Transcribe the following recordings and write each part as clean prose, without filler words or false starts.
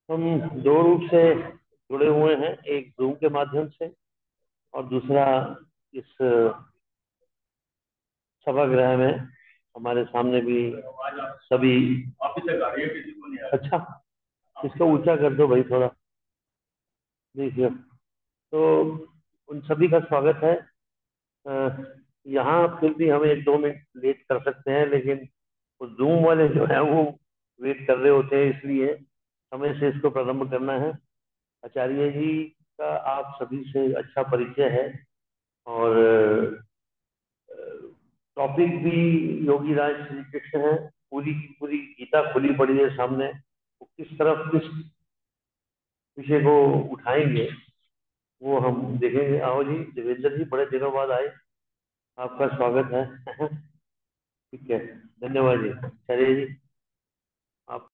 हम दो रूप से जुड़े हुए हैं, एक जूम के माध्यम से और दूसरा इस सभागृह में हमारे सामने भी सभी। अच्छा, इसको ऊंचा कर दो भाई थोड़ा। देखिए, तो उन सभी का स्वागत है। अ, यहाँ फिर भी हम 1-2 मिनट लेट कर सकते हैं, लेकिन वो जूम वाले जो है वो वेट कर रहे होते हैं, इसलिए समय से इसको प्रारंभ करना है। आचार्य जी का आप सभी से अच्छा परिचय है और टॉपिक भी योगी राज श्री कृष्ण है। पूरी की पूरी गीता खुली पड़ी है सामने, वो किस तरफ किस विषय को उठाएंगे वो हम देखेंगे। आओ जी देवेंद्र जी, बड़े दिनों बाद आए, आपका स्वागत है। ठीक है, धन्यवाद जी। चलिए जी, आप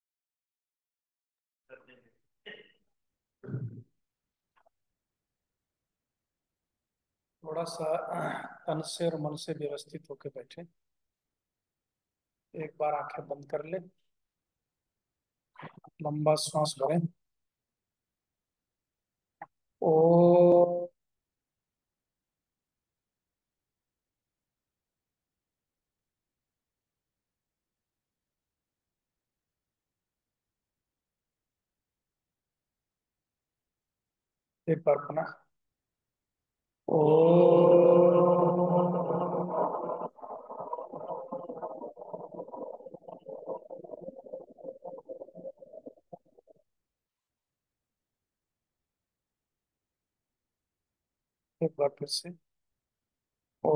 थोड़ा सा तन से और मन से व्यवस्थित होकर बैठे। एक बार आंखें बंद कर ले, लंबा श्वास भरें। ओ, एक बार पुनः। ओ, एक बार फिर से। ओ,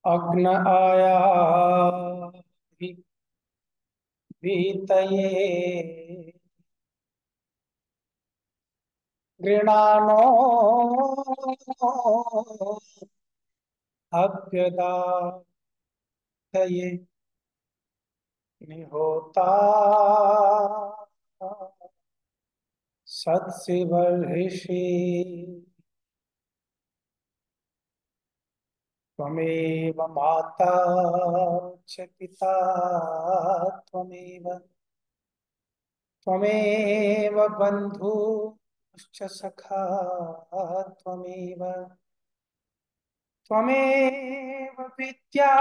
अग्न आया भी भीतये गृणानो अभ्यदाये निहोता सत्सिवर्षि त्वमेव माता च पिता त्वमेव त्वमेव बन्धुश्च सखा त्वमेव त्वमेव विद्या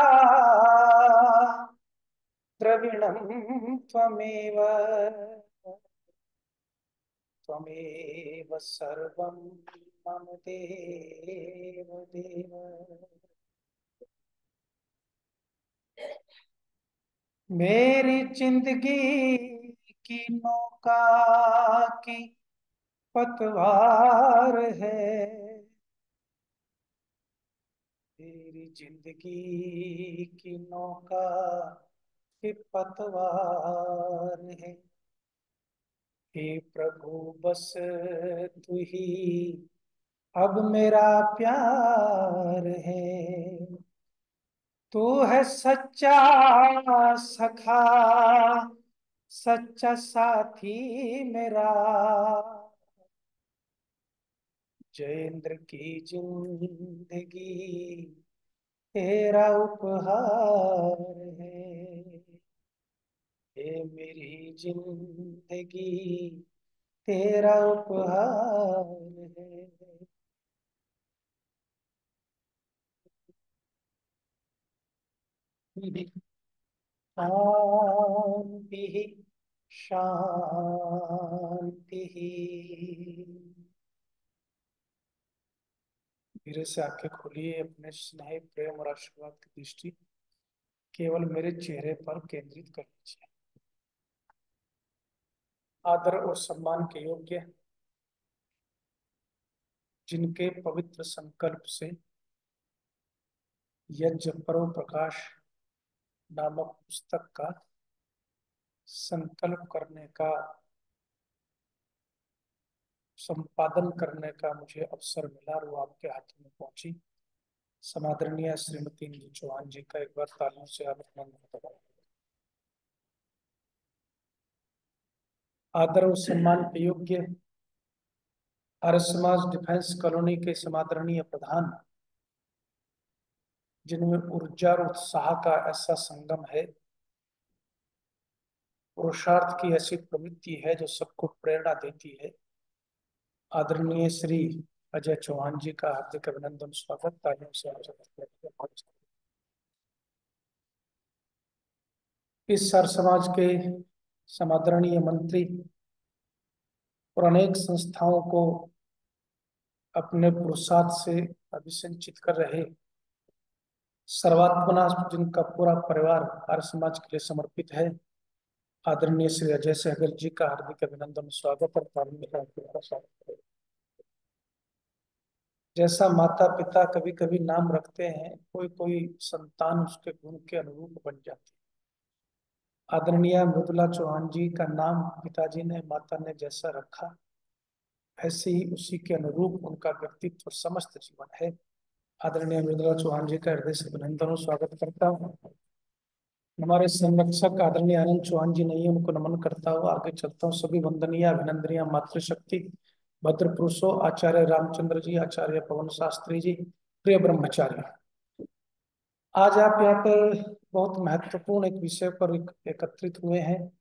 द्रविणं त्वमेव त्वमेव सर्वं मम देव देव। मेरी जिंदगी की नौका की पतवार है, मेरी जिंदगी की नौका की पतवार है। हे प्रभु बस तू ही अब मेरा प्यार है। तू है सच्चा सखा, सच्चा साथी मेरा। जयेंद्र की जिंदगी तेरा उपहार है। ये मेरी जिंदगी तेरा उपहार है। शांति शांति। धीरे से आंखें खोलिए, अपने स्नेह प्रेम और आशीर्वाद की दृष्टि केवल मेरे चेहरे पर केंद्रित कर लीजिए। आदर और सम्मान के योग्य, जिनके पवित्र संकल्प से यज्ञ पर्व प्रकाश नामक पुस्तक का संकल्प करने का, संपादन करने का मुझे अवसर मिला और वो आपके हाथों में पहुंची। समादरणीय श्रीमती इंदु चौहान जी का एक बार तालियों से अभिनंदन करें। आदर और सम्मान के योग्य आर्य समाज डिफेंस कॉलोनी के समादरणीय प्रधान, जिनमें ऊर्जा और उत्साह का ऐसा संगम है, पुरुषार्थ की ऐसी प्रवृत्ति है जो सबको प्रेरणा देती है, आदरणीय श्री अजय चौहान जी का हार्दिक अभिनंदन स्वागत। तालियों से आप सबका इस सर समाज के समादरणीय मंत्री और अनेक संस्थाओं को अपने पुरुषार्थ से अभिसिंचित कर रहे सर्वात्मना, जिनका पूरा परिवार आर्य समाज के लिए समर्पित है, आदरणीय श्री अजय सहगल जी का हार्दिक अभिनंदन स्वागत और तालियों से स्वागत है। जैसा माता पिता कभी कभी नाम रखते हैं, कोई कोई संतान उसके गुण के अनुरूप बन जाती है। आदरणीय मृदुला चौहान जी का नाम पिताजी ने माता ने जैसा रखा, ऐसे ही उसी के अनुरूप उनका व्यक्तित्व समस्त जीवन है। आदरणीय मृदुला चौहान जी का हृदय से अभिनंदन और स्वागत करता हूँ। हमारे संरक्षक आदरणीय आनंद चौहान जी नहीं है, उनको नमन करता हुआ आगे चलता हूँ। सभी वंदनीय अभिनंदनीय मातृशक्ति भद्र पुरुषों, आचार्य रामचंद्र जी, आचार्य पवन शास्त्री जी, प्रिय ब्रह्मचारी, आज आप यहाँ पर बहुत महत्वपूर्ण एक विषय पर एकत्रित हुए हैं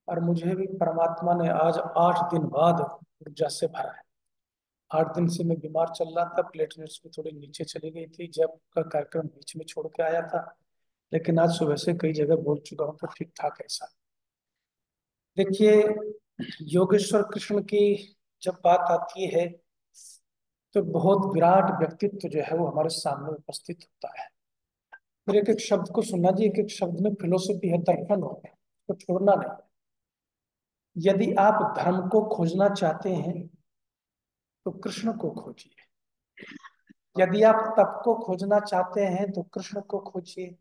और मुझे भी परमात्मा ने आज 8 दिन बाद ऊर्जा से भरा है। 8 दिन से मैं बीमार चल रहा था, प्लेटलेट्स भी थोड़ी नीचे चली गई थी, जब का कार्यक्रम बीच में छोड़ के आया था, लेकिन आज सुबह से कई जगह बोल चुका हूँ तो ठीक ठाक ऐसा। देखिए, योगेश्वर कृष्ण की जब बात आती है तो बहुत विराट व्यक्तित्व जो है वो हमारे सामने उपस्थित होता है। फिर एक एक शब्द को सुनना जी, एक एक शब्द में फिलोसफी है, दर्पण हो, उसको छोड़ना नहीं। यदि आप धर्म को खोजना चाहते हैं तो कृष्ण को खोजिए, यदि आप तप को खोजना चाहते हैं तो कृष्ण को खोजिए,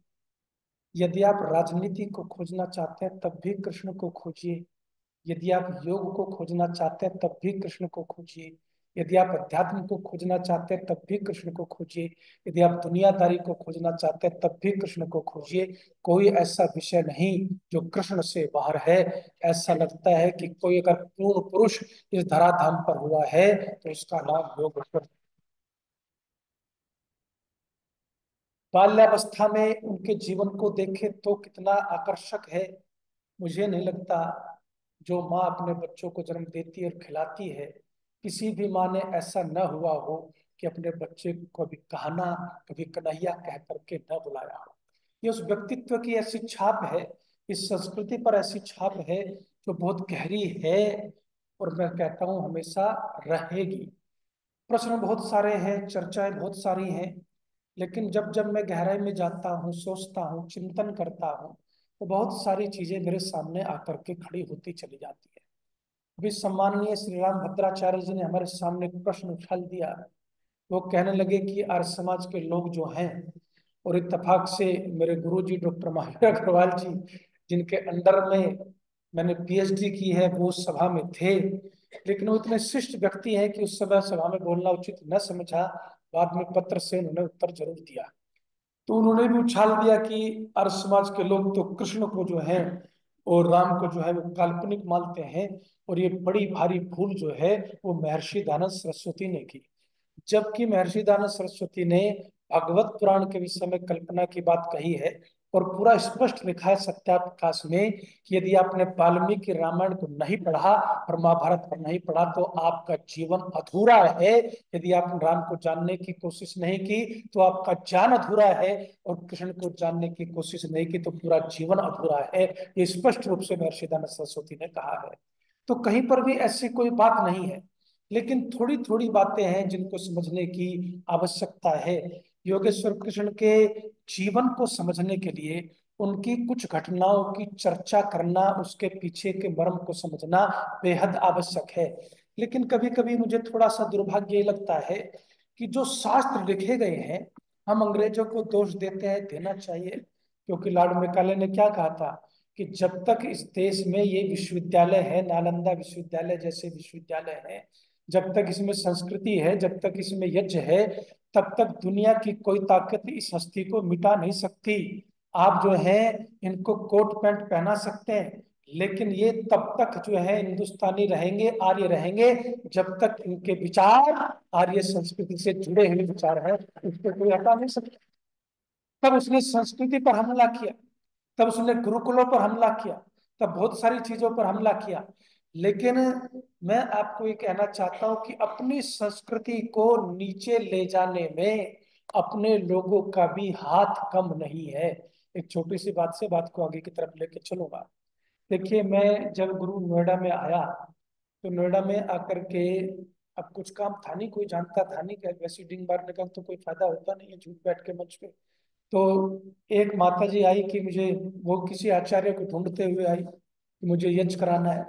यदि आप राजनीति को खोजना चाहते हैं तब भी कृष्ण को खोजिए, यदि आप योग को खोजना चाहते हैं तब भी कृष्ण को खोजिए, यदि आप अध्यात्म को खोजना चाहते हैं तब भी कृष्ण को खोजिए, यदि आप दुनियादारी को खोजना चाहते हैं तब भी कृष्ण को खोजिए। कोई ऐसा विषय नहीं जो कृष्ण से बाहर है। ऐसा लगता है कि कोई अगर पूर्ण पुरुष इस धराधाम पर हुआ है तो इसका नाम योग। बाल्यावस्था में उनके जीवन को देखें तो कितना आकर्षक है। मुझे नहीं लगता जो माँ अपने बच्चों को जन्म देती है और खिलाती है, किसी भी माँ ने ऐसा न हुआ हो कि अपने बच्चे को कभी कहना, कभी कन्हैया कह करके न बुलाया हो। ये उस व्यक्तित्व की ऐसी छाप है, इस संस्कृति पर ऐसी छाप है जो बहुत गहरी है और मैं कहता हूँ हमेशा रहेगी। प्रश्न बहुत सारे हैं, चर्चाएं बहुत सारी हैं, लेकिन जब जब मैं गहराई में जाता हूँ, सोचता हूँ, चिंतन करता हूँ, तो बहुत सारी चीजें मेरे सामने आकर के खड़ी होती चली जाती है। अभी सम्माननीय श्री राम भद्राचार्य जी ने हमारे सामने एक प्रश्न उछाल दिया। वो कहने लगे कि आर्य समाज के लोग जो हैं, और इत्तेफाक से मेरे गुरु जी डॉक्टर महावीर अग्रवाल जी, जिनके अंडर में मैंने पीएचडी की है, वो उस सभा में थे, लेकिन वो इतने शिष्ट व्यक्ति हैं कि उस समय सभा में बोलना उचित न समझा। बाद में पत्र से उन्होंने उत्तर जरूर दिया। तो उन्होंने भी उछाल दिया कि आर्य समाज के लोग तो कृष्ण को जो है और राम को जो है वो काल्पनिक मानते हैं, और ये बड़ी भारी भूल जो है वो महर्षि दयानंद सरस्वती ने की। जबकि महर्षि दयानंद सरस्वती ने भागवत पुराण के विषय में कल्पना की बात कही है, और पूरा स्पष्ट लिखा है सत्याप्रकाश में कि यदि आपने वाल्मीकि रामायण को नहीं पढ़ा और महाभारत को नहीं पढ़ा तो आपका जीवन अधूरा है। यदि आपने राम को जानने की कोशिश नहीं की तो आपका ज्ञान अधूरा है, और कृष्ण को जानने की कोशिश नहीं की तो पूरा जीवन अधूरा है। ये स्पष्ट रूप से महर्षि दयानंद सरस्वती ने कहा है। तो कहीं पर भी ऐसी कोई बात नहीं है, लेकिन थोड़ी थोड़ी बातें हैं जिनको समझने की आवश्यकता है। योगेश्वर कृष्ण के जीवन को समझने के लिए उनकी कुछ घटनाओं की चर्चा करना, उसके पीछे के मर्म को समझना बेहद आवश्यक है। लेकिन कभी कभी मुझे थोड़ा सा दुर्भाग्य लगता है कि जो शास्त्र लिखे गए हैं, हम अंग्रेजों को दोष देते हैं, देना चाहिए, क्योंकि लॉर्ड मैकाले ने क्या कहा था कि जब तक इस देश में ये विश्वविद्यालय है, नालंदा विश्वविद्यालय जैसे विश्वविद्यालय है, जब तक इसमें संस्कृति है, जब तक इसमें यज्ञ है, तब तक दुनिया की कोई ताकत इस हस्ती को मिटा नहीं सकती। आप जो है इनको कोट पैंट पहना सकते हैं, लेकिन ये तब तक जो है हिंदुस्तानी रहेंगे, आर्य रहेंगे, जब तक इनके विचार आर्य संस्कृति से जुड़े हुए विचार हैं, उसको कोई हटा नहीं सकता। तब उसने संस्कृति पर हमला किया, तब उसने गुरुकुलों पर हमला किया, तब बहुत सारी चीजों पर हमला किया। लेकिन मैं आपको ये कहना चाहता हूं कि अपनी संस्कृति को नीचे ले जाने में अपने लोगों का भी हाथ कम नहीं है। एक छोटी सी बात से बात को आगे की तरफ लेके चलूंगा। देखिए, मैं जब गुरु नोएडा में आया, तो नोएडा में आकर के अब कुछ काम था नहीं, कोई जानता था नहीं कि वैसे डिंग मारने का तो कोई फायदा होता नहीं है झूठ बैठ के मंच पे। तो एक माता जी आई कि मुझे, वो किसी आचार्य को ढूंढते हुए आई कि मुझे यज्ञ कराना है।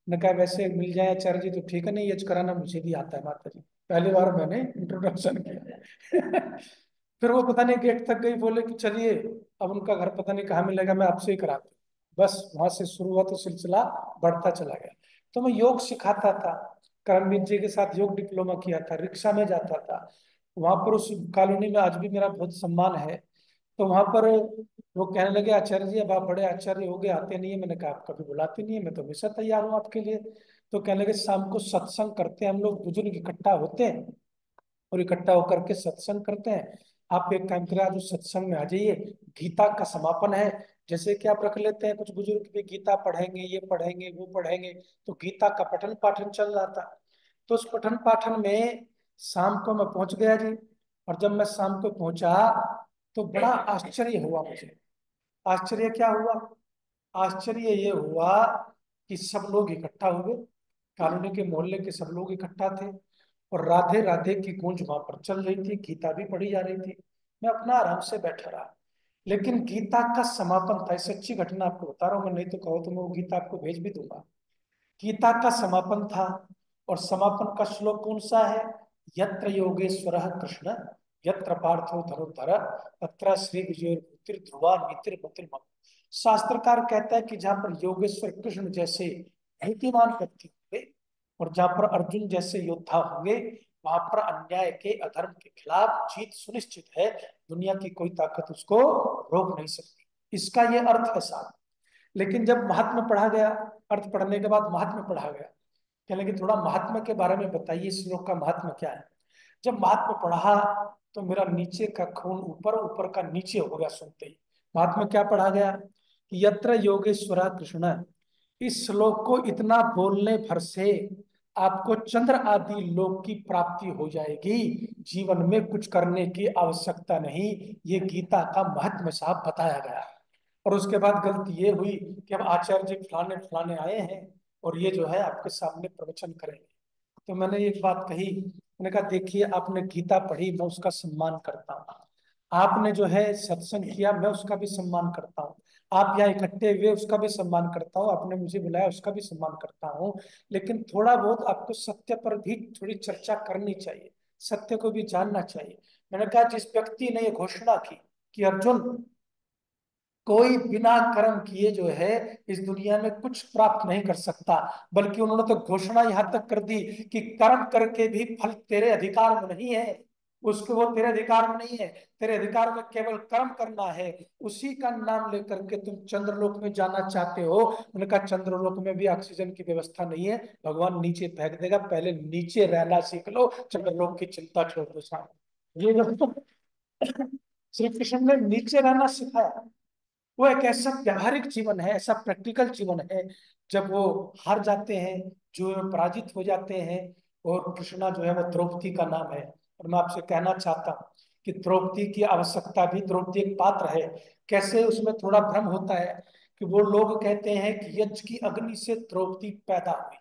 मैंने कहा वैसे मिल जाए आचार्य जी तो ठीक है, नहीं यज्ञ कराना मुझे भी आता है माता जी। पहली बार मैंने इंट्रोडक्शन किया। फिर वो पता नहीं गेट तक गई, बोले कि चलिए अब उनका घर पता नहीं कहाँ मिलेगा, मैं आपसे ही कराती हूँ। बस वहां से शुरू हुआ तो सिलसिला बढ़ता चला गया। तो मैं योग सिखाता था, करमवीर जी के साथ योग डिप्लोमा किया था, रिक्शा में जाता था वहां पर। उस कॉलोनी में आज भी मेरा बहुत सम्मान है। तो वहां पर वो कहने लगे आचार्य जी अब आप बड़े आचार्य हो गए, आते नहीं है। मैंने कहा आप कभी बुलाते नहीं है, मैं तो हमेशा तैयार हूँ आपके लिए। तो कहने लगे शाम को सत्संग करते हैं हम लोग, बुजुर्ग इकट्ठा होते हैं और इकट्ठा होकर के सत्संग करते हैं। आप एक काम करें, आज उस सत्संग में आ जाइए, गीता का समापन है। जैसे कि आप रख लेते हैं कुछ बुजुर्ग भी गीता पढ़ेंगे, ये पढ़ेंगे वो पढ़ेंगे, तो गीता का पठन पाठन चल रहा था। तो उस पठन पाठन में शाम को मैं पहुंच गया जी। और जब मैं शाम को पहुंचा तो बड़ा आश्चर्य हुआ मुझे। आश्चर्य क्या हुआ? आश्चर्य ये हुआ कि सब लोग इकट्ठा हुए, कॉलोनी के मोहल्ले के सब लोग इकट्ठा थे, और राधे राधे की गूंज वहां पर चल रही थी, गीता भी पढ़ी जा रही थी। मैं अपना आराम से बैठा रहा। लेकिन गीता का समापन था, इस सच्ची घटना आपको बता रहा हूँ मैं, नहीं तो कहो तो मैं वो गीता आपको भेज भी दूंगा। गीता का समापन था, और समापन का श्लोक कौन सा है? यत्र योगेश्वरः कृष्ण, यत्र पार्थो धनुर्धर, तत्र श्री विजय ध्रुवा नीतिर मतिर्मम। शास्त्रकार कहता है कि जहां पर योगेश्वर कृष्ण जैसे नीतिमान व्यक्ति होंगे, और जहां पर अर्जुन जैसे योद्धा होंगे, वहां पर अन्याय के, अधर्म के खिलाफ जीत सुनिश्चित है। दुनिया की कोई ताकत उसको रोक नहीं सकती। इसका ये अर्थ है साहब। लेकिन जब महात्मा पढ़ा गया, अर्थ पढ़ने के बाद महात्मा पढ़ा गया, कहने लगे थोड़ा महात्मा के बारे में बताइए, इस श्लोक का महात्मा क्या है। जब महात्मा पढ़ा तो मेरा नीचे का खून ऊपर, ऊपर का नीचे हो गया सुनते ही। महात्मा क्या पढ़ा गया कि यत्र योगेश्वरा कृष्ण। इस श्लोक को इतना बोलने भर से आपको चंद्र आदि लोक की प्राप्ति हो जाएगी, जीवन में कुछ करने की आवश्यकता नहीं। ये गीता का महत्व साहब बताया गया है। और उसके बाद गलती ये हुई कि अब आचार्य जी फलाने फलाने आए हैं और ये जो है आपके सामने प्रवचन करेंगे। तो मैंने एक बात कही, मैंने कहा देखिए आपने गीता पढ़ी, मैं उसका सम्मान करता हूँ। आपने जो है सत्संग किया, मैं उसका भी सम्मान करता हूँ। आप यहाँ इकट्ठे हुए, उसका भी सम्मान करता हूँ। आपने मुझे बुलाया, उसका भी सम्मान करता हूँ। लेकिन थोड़ा बहुत आपको सत्य पर भी थोड़ी चर्चा करनी चाहिए, सत्य को भी जानना चाहिए। मैंने कहा जिस व्यक्ति ने ये घोषणा की कि अर्जुन, कोई बिना कर्म किए जो है इस दुनिया में कुछ प्राप्त नहीं कर सकता, बल्कि उन्होंने तो घोषणा यहां तक कर दी कि कर्म करके भी फल तेरे अधिकार में नहीं है। उसको, वो तेरे अधिकार में नहीं है, तेरे अधिकार में केवल कर्म करना है। उसी का नाम लेकर के तुम चंद्रलोक में जाना चाहते हो। उनका चंद्रलोक में भी ऑक्सीजन की व्यवस्था नहीं है, भगवान नीचे फेंक देगा, पहले नीचे रहना सीख लो, चंद्रलोक की चिंता छोड़ दो साहब। ये जो श्री कृष्ण ने नीचे रहना सिखाया, वो एक ऐसा व्यवहारिक जीवन है, ऐसा प्रैक्टिकल जीवन है। जब वो हार जाते हैं, जो पराजित हो जाते हैं, और कृष्णा जो है वो द्रौपदी का नाम है। और मैं आपसे कहना चाहता हूँ कि द्रौपदी की आवश्यकता भी, द्रौपदी एक पात्र है। कैसे उसमें थोड़ा भ्रम होता है कि वो लोग कहते हैं कि यज्ञ की अग्नि से द्रौपदी पैदा हुई।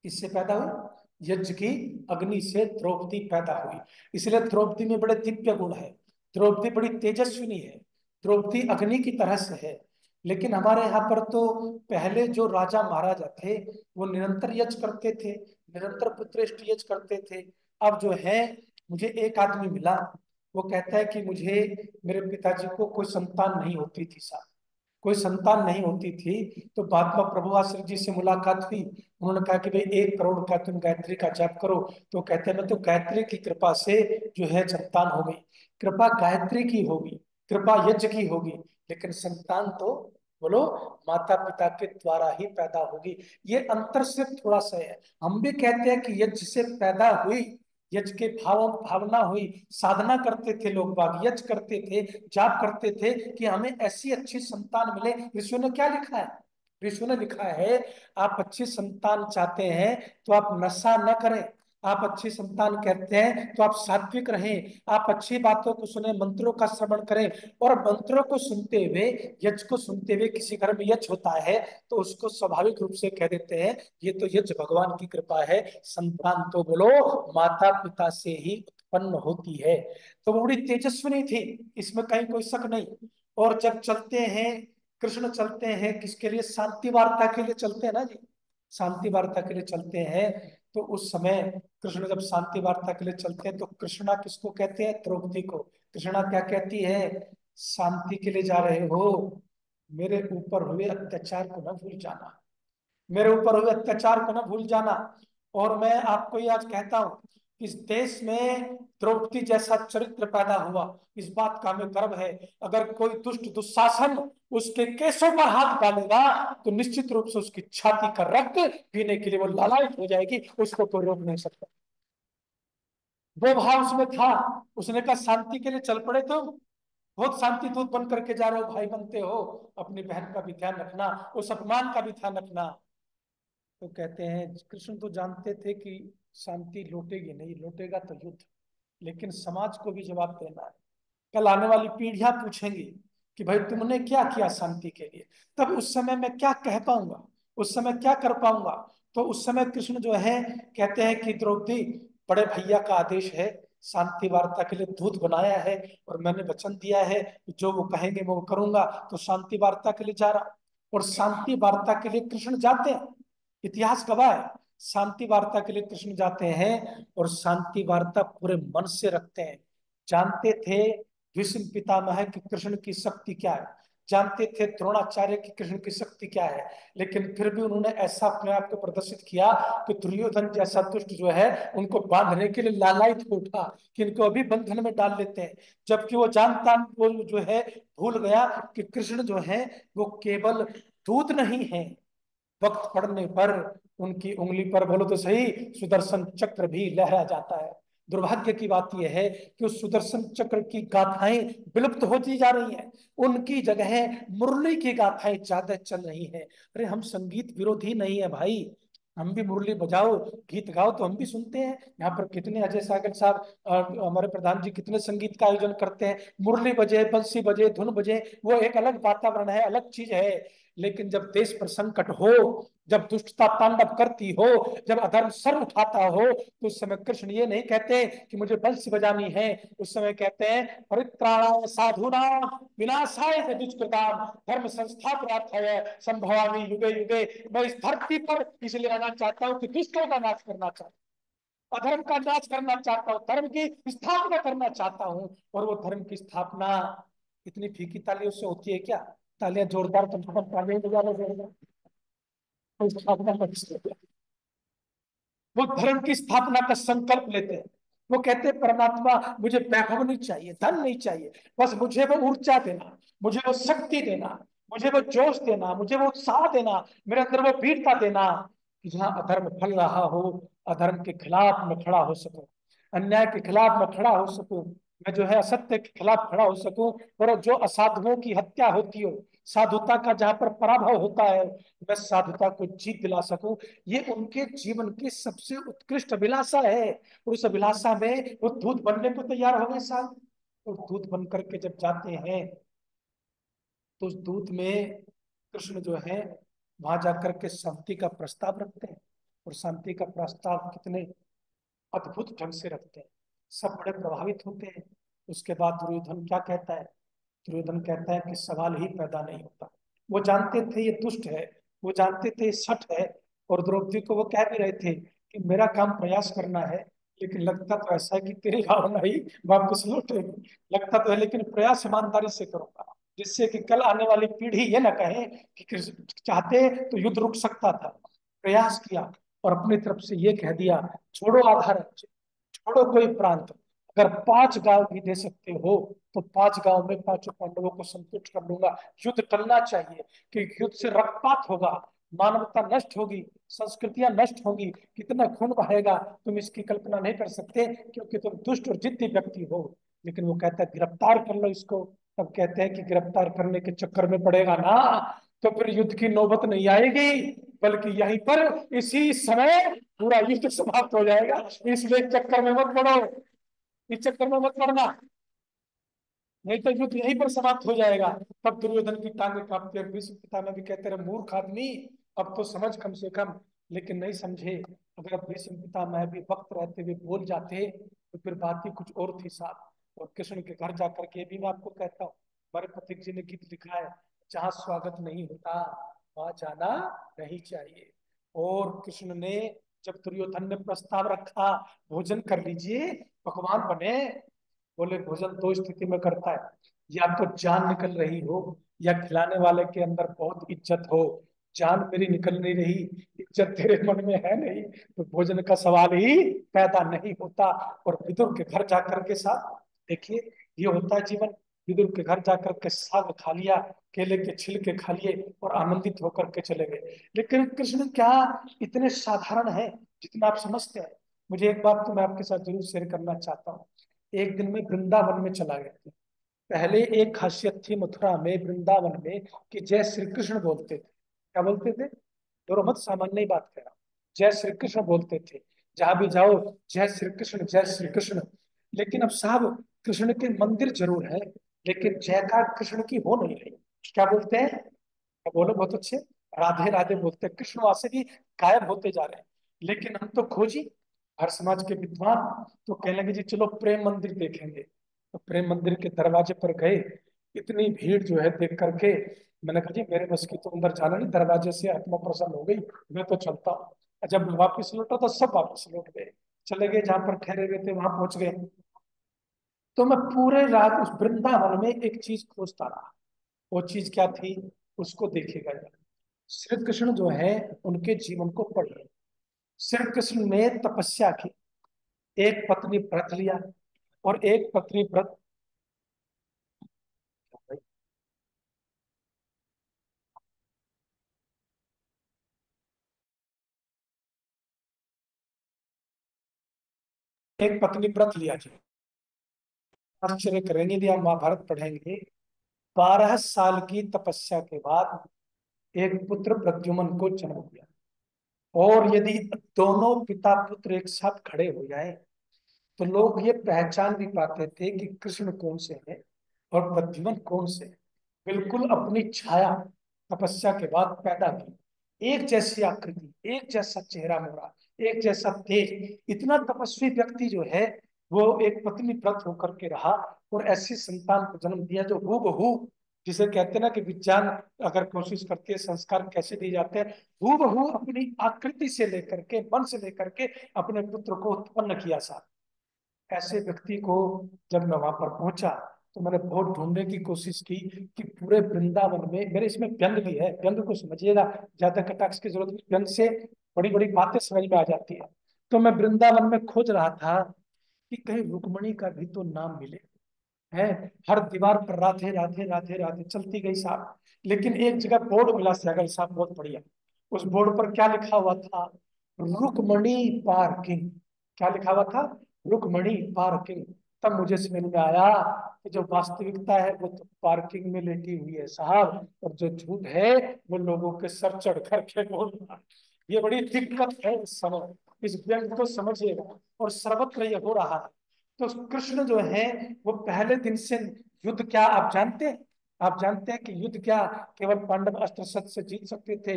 किससे पैदा हुई? यज्ञ की अग्नि से द्रौपदी पैदा हुई। इसलिए द्रौपदी में बड़े दिव्य गुण है, द्रौपदी बड़ी तेजस्विनी है, द्रौपदी अग्नि की तरह से है। लेकिन हमारे यहाँ पर तो पहले जो राजा महाराजा थे वो निरंतर यज्ञ करते थे, निरंतर पुत्रेष्टि यज्ञ करते थे। अब जो है, मुझे एक आदमी मिला, वो कहता है कि मुझे, मेरे पिताजी को कोई संतान नहीं होती थी साहब, कोई संतान नहीं होती थी। तो बाद में प्रभु आश्रय जी से मुलाकात हुई, उन्होंने कहा कि भाई 1 करोड़ का तुम गायत्री का जाप करो। तो कहते हैं मैं तो गायत्री की कृपा से जो है संतान हो गई। कृपा गायत्री की होगी, कृपा यज्ञ की होगी, लेकिन संतान तो बोलो, माता पिता के द्वारा ही पैदा होगी। ये अंतर से थोड़ा सा है। हम भी कहते हैं कि यज्ञ से पैदा हुई, यज्ञ के भावना हुई, साधना करते थे लोग बाग, यज्ञ करते थे, जाप करते थे कि हमें ऐसी अच्छी संतान मिले। ऋषियों ने क्या लिखा है? ऋषियों ने लिखा है, आप अच्छी संतान चाहते हैं तो आप नशा न करें, आप अच्छी संतान कहते हैं तो आप सात्विक रहें, आप अच्छी बातों को सुने, मंत्रों का श्रवण करें। और मंत्रों को सुनते हुए, यज्ञ को सुनते हुए, किसी घर में यज्ञ होता है तो उसको स्वाभाविक रूप से कह देते हैं ये तो यज्ञ भगवान की कृपा है। संतान तो बोलो माता पिता से ही उत्पन्न होती है। तो वो बड़ी तेजस्विनी थी, इसमें कहीं कोई शक नहीं। और जब चलते हैं, कृष्ण चलते हैं किसके लिए? शांति वार्ता के लिए चलते हैं ना जी, शांति वार्ता के लिए चलते हैं। तो उस समय कृष्ण जब शांति वार्ता के लिए चलते हैं तो कृष्णा किसको कहते हैं? द्रौपदी को। कृष्णा क्या कहती है? शांति के लिए जा रहे हो, मेरे ऊपर हुए अत्याचार को न भूल जाना, मेरे ऊपर हुए अत्याचार को न भूल जाना। और मैं आपको ये आज कहता हूं, इस देश में द्रौपदी जैसा चरित्र पैदा हुआ, इस बात का हमें गर्व है। अगर कोई दुष्ट दुशासन उसके केसों पर हाथ डालेगा तो निश्चित रूप से उसकी छाती का रक्त पीने के लिए वो लालायित हो जाएगी, उसको कोई रोक नहीं सकता। वो भाव उसमें था। उसने कहा शांति के लिए चल पड़े तुम, बहुत शांति दूत बन करके जा रहे हो, भाई बनते हो, अपनी बहन का भी ध्यान रखना, उस अपमान का भी ध्यान रखना। तो कहते हैं कृष्ण तो जानते थे कि शांति लौटेगी नहीं, लौटेगा तो युद्ध, लेकिन समाज को भी जवाब देना है। कल आने वाली पीढ़ियां पूछेंगी कि भाई तुमने क्या किया शांति के लिए, तब उस समय मैं क्या कह पाऊंगा, उस समय क्या कर पाऊंगा। तो उस समय कृष्ण जो है कहते हैं कि द्रौपदी, बड़े भैया का आदेश है, शांति वार्ता के लिए दूत बनाया है, और मैंने वचन दिया है कि जो वो कहेंगे मैं वो करूंगा। तो शांति वार्ता के लिए जा रहा, और शांति वार्ता के लिए कृष्ण जाते हैं, इतिहास गवाह है। शांति वार्ता के लिए कृष्ण जाते हैं और शांति वार्ता पूरे मन से रखते हैं। जानते थे भीष्म पितामह की कृष्ण की शक्ति क्या है, जानते थे द्रोणाचार्य की कृष्ण की शक्ति क्या है, लेकिन फिर भी उन्होंने ऐसा अपने आप को प्रदर्शित किया कि दुर्योधन जैसा दुष्ट जो है उनको बांधने के लिए लालायित हो उठा कि इनको अभी बंधन में डाल लेते हैं। जबकि वो जानता, वो जो है भूल गया कि कृष्ण जो है वो केवल दूत नहीं है, वक्त पड़ने पर उनकी उंगली पर बोलो तो सही सुदर्शन चक्र भी लहरा जाता है। दुर्भाग्य की बात यह है कि उस सुदर्शन चक्र की गाथाएं विलुप्त होती जा रही हैं, उनकी जगह मुरली की गाथाएं ज्यादा चल रही हैं। अरे हम संगीत विरोधी नहीं है भाई, हम भी मुरली बजाओ, गीत गाओ तो हम भी सुनते हैं। यहाँ पर कितने अजय सागर साहब हमारे प्रधान जी कितने संगीत का आयोजन करते हैं, मुरली बजे, बंसी बजे, धुन बजे, वो एक अलग वातावरण है, अलग चीज है। लेकिन जब देश पर संकट हो, जब दुष्टता तांडव करती हो, जब अधर्म सर उठाता हो, तो उस समय कृष्ण ये नहीं कहते कि मुझे बंसी बजानी है, उस समय कहते हैं परित्राणाय साधूनां विनाशाय च दुष्कृतां धर्म संस्थापनार्थाय संभवामि युगे युगे। मैं इस धरती पर इसलिए आना चाहता हूँ कि दुष्टों का नाश करना चाहता हूँ, अधर्म का नाश करना चाहता हूँ, धर्म की स्थापना करना चाहता हूँ। और वो धर्म की स्थापना इतनी फीकी तालियों से होती है क्या? तालियां जोरदार, कम से कम तालियां बजा लो जोरदार, तो स्थापना कर, वो धर्म की स्थापना का संकल्प लेते हैं। वो कहते हैं परमात्मा मुझे वैभव नहीं चाहिए, धन नहीं चाहिए, बस मुझे वो ऊर्जा देना, मुझे वो शक्ति देना, मुझे वो जोश देना, मुझे वो उत्साह देना, मेरे अंदर वो वीरता देना कि जहां अधर्म फैल रहा हो, अधर्म के खिलाफ मैं खड़ा हो सकूं, अन्याय के खिलाफ मैं खड़ा हो सकूं, मैं जो है असत्य के खिलाफ खड़ा हो सकूं। और जो असाधुओं की हत्या होती हो, साधुता का जहां पर पराभव होता है, मैं साधुता को जीत दिला सकूं। ये उनके जीवन की सबसे उत्कृष्ट अभिलाषा है। और उस अभिलाषा में वो दूत बनने को तैयार हो गए साहब। और दूत बन करके जब जाते हैं तो उस दूत में कृष्ण जो है वहां जाकर के शांति का प्रस्ताव रखते हैं। और शांति का प्रस्ताव कितने अद्भुत ढंग से रखते हैं, सब बड़े प्रभावित होते हैं। उसके बाद दुर्योधन क्या कहता है? दुर्योधन कहता है कि सवाल ही पैदा नहीं होता। वो जानते थे ये दुष्ट है, वो जानते थे ये सठ है, और द्रौपदी को वो कह भी रहे थे कि मेरा काम प्रयास करना है, लेकिन लगता तो ऐसा है कि तेरी भावना ही वापस लौटेगी, लगता तो है, लेकिन प्रयास ईमानदारी से करूंगा, जिससे कि कल आने वाली पीढ़ी ये ना कहे कि कृष्ण चाहते तो युद्ध रुक सकता था। प्रयास किया और अपनी तरफ से ये कह दिया, छोड़ो आधा राज्य, छोड़ो कोई प्रांत, अगर 5 गांव भी दे सकते हो तो 5 गांव में 5 पांडवों को संतुष्ट कर लूंगा। युद्ध टलना चाहिए, कि युद्ध से रक्तपात होगा, मानवता नष्ट होगी, संस्कृतियां नष्ट होंगी, कितना खून बहेगा तुम इसकी कल्पना नहीं कर सकते, क्योंकि तुम दुष्ट और जिद्दी व्यक्ति हो। लेकिन वो कहता है गिरफ्तार कर लो इसको। तब कहते हैं कि गिरफ्तार करने के चक्कर में पड़ेगा ना तो फिर युद्ध की नौबत नहीं आएगी, बल्कि यहीं पर इसी समय पूरा युद्ध समाप्त हो जाएगा। इसलिए चक्कर में मत पड़ो, इस चक्कर में मत पड़ना, नहीं तो युद्ध यहीं पर समाप्त हो जाएगा। तब दुर्योधन की टांगे कांपती और भीष्म पितामह भी कहते रहे मूर्ख आदमी, अब तो समझ कम से कम। लेकिन नहीं समझे। अगर भीष्म पितामह भी वक्त रहते हुए बोल जाते तो फिर बात ही कुछ और थी साहब। और कृष्ण के घर जाकर के भी मैं आपको कहता हूँ, हमारे पथिक जी ने गीत लिखा है, जहाँ स्वागत नहीं होता वहां जाना नहीं चाहिए। और कृष्ण ने जब दुर्योधन ने प्रस्ताव रखा भोजन कर लीजिए, पकवान बने, बोले भोजन दो स्थिति में करता है, या तो जान निकल रही हो या खिलाने वाले के अंदर बहुत इज्जत हो। जान मेरी निकल नहीं रही, इज्जत तेरे मन में है नहीं, तो भोजन का सवाल ही पैदा नहीं होता। और विदुर के घर जाकर के साथ देखिए, ये होता है जीवन। विदुर के घर जाकर के साग खा लिया, केले के छिलके खा लिए और आनंदित होकर के चले गए। लेकिन कृष्ण क्या इतने साधारण है जितना आप समझते हैं? मुझे एक बात तो मैं आपके साथ जरूर शेयर करना चाहता हूँ। एक दिन में वृंदावन में चला गया था। पहले एक खासियत थी मथुरा में, वृंदावन में, कि जय श्री कृष्ण बोलते थे। क्या बोलते थे? दोनों मत सामान्य ही बात कह रहा हूं। जय श्री कृष्ण बोलते थे, जहां भी जाओ जय श्री कृष्ण जय श्री कृष्ण। लेकिन अब साहब कृष्ण के मंदिर जरूर है, लेकिन जयकार कृष्ण की हो नहीं रही। क्या बोलते हैं? क्या बोलो बहुत अच्छे, राधे राधे बोलते हैं। कृष्ण वहां से भी गायब होते जा रहे हैं। लेकिन हम तो खोजी, हर समाज के विद्वान, तो कहने लगे जी चलो प्रेम मंदिर देखेंगे। तो प्रेम मंदिर के दरवाजे पर गए, इतनी भीड़ जो है देख करके मैंने कहा जी मेरे बस की तो अंदर जाना नहीं, दरवाजे से आत्मा प्रसन्न हो गई, मैं तो चलता हूँ। और जब मैं वापिस लौटा तो सब वापस लौट गए, चले गए जहां पर ठहरे हुए थे वहां पहुंच गए। तो मैं पूरे रात उस वृंदावन में एक चीज खोजता रहा। वो चीज क्या थी? उसको देखिएगा जरा। श्री कृष्ण जो है उनके जीवन को पढ़िए। श्री कृष्ण ने तपस्या की, एक पत्नी व्रत लिया, और एक पत्नी व्रत, एक पत्नी व्रत लिया जी। आश्चर्य करेंगे यदि आप महाभारत पढ़ेंगे। 12 साल की तपस्या के बाद एक पुत्र प्रद्युम्न को जन्म दिया। और यदि दोनों पिता पुत्र एक साथ खड़े हो जाए तो लोग ये पहचान भी पाते थे कि कृष्ण कौन से हैं और प्रद्युम्न कौन से हैं। बिल्कुल अपनी छाया तपस्या के बाद पैदा की, एक जैसी आकृति, एक जैसा चेहरा मोड़ा, एक जैसा तेज। इतना तपस्वी व्यक्ति जो है वो एक पत्नी व्रत होकर के रहा और ऐसी संतान को जन्म दिया जो हूबहू, जिसे कहते हैं ना कि विज्ञान अगर कोशिश करती है संस्कार कैसे दिए जाते हैं, हूबहू अपनी आकृति से लेकर के, मन से लेकर के अपने पुत्र को उत्पन्न किया। साथ ऐसे व्यक्ति को जब मैं वहां पर पहुंचा तो मैंने बहुत ढूंढने की कोशिश की कि पूरे वृंदावन में, मेरे इसमें व्यंग भी है, व्यंग को समझिएगा, ज्यादा कटाक्ष की जरूरत नहीं, व्यंग से बड़ी बड़ी बातें समझ में आ जाती है। तो मैं वृंदावन में खोज रहा था कि कहीं रुक्मणी का भी तो नाम मिले है। हर दीवार पर राधे राधे राधे राधे चलती गई साहब। लेकिन एक जगह बोर्ड मिला सैगल साहब, बहुत बढ़िया। उस बोर्ड पर क्या लिखा हुआ था? रुक्मणी पार्किंग। क्या लिखा हुआ था? रुक्मणी पार्किंग। तब मुझे समझ में आया कि जो वास्तविकता है वो तो पार्किंग में लेटी हुई है साहब, और जो झूठ है वो लोगों के सर चढ़ करके बोलना। ये बड़ी दिक्कत है इस समय, इस व्यंग को समझिएगा। और सर्वत्र ये हो रहा है। तो कृष्ण जो है वो पहले दिन से युद्ध क्या आप जानते हैं? आप जानते हैं कि युद्ध क्या केवल पांडव अस्त्र शस्त्र से जीत सकते थे?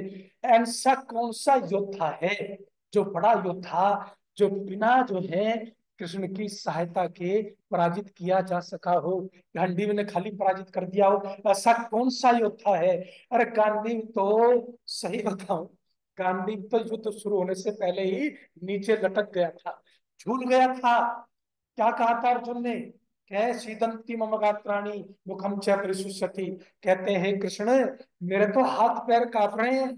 ऐसा कौन सा योद्धा है जो बड़ा योद्धा, जो बिना जो है कृष्ण की सहायता के पराजित किया जा सका हो? गांडीव ने खाली पराजित कर दिया हो, ऐसा कौन सा योद्धा है? अरे गांडीव तो, सही बताऊं, गांडीव तो युद्ध शुरू होने से पहले ही नीचे लटक गया था, झूल गया था। क्या कहा था अर्जुन ने? कह सीदंती मम गात्राणि मुखम च परिशुष्यति। कहते हैं कृष्ण मेरे तो हाथ पैर कांप रहे हैं,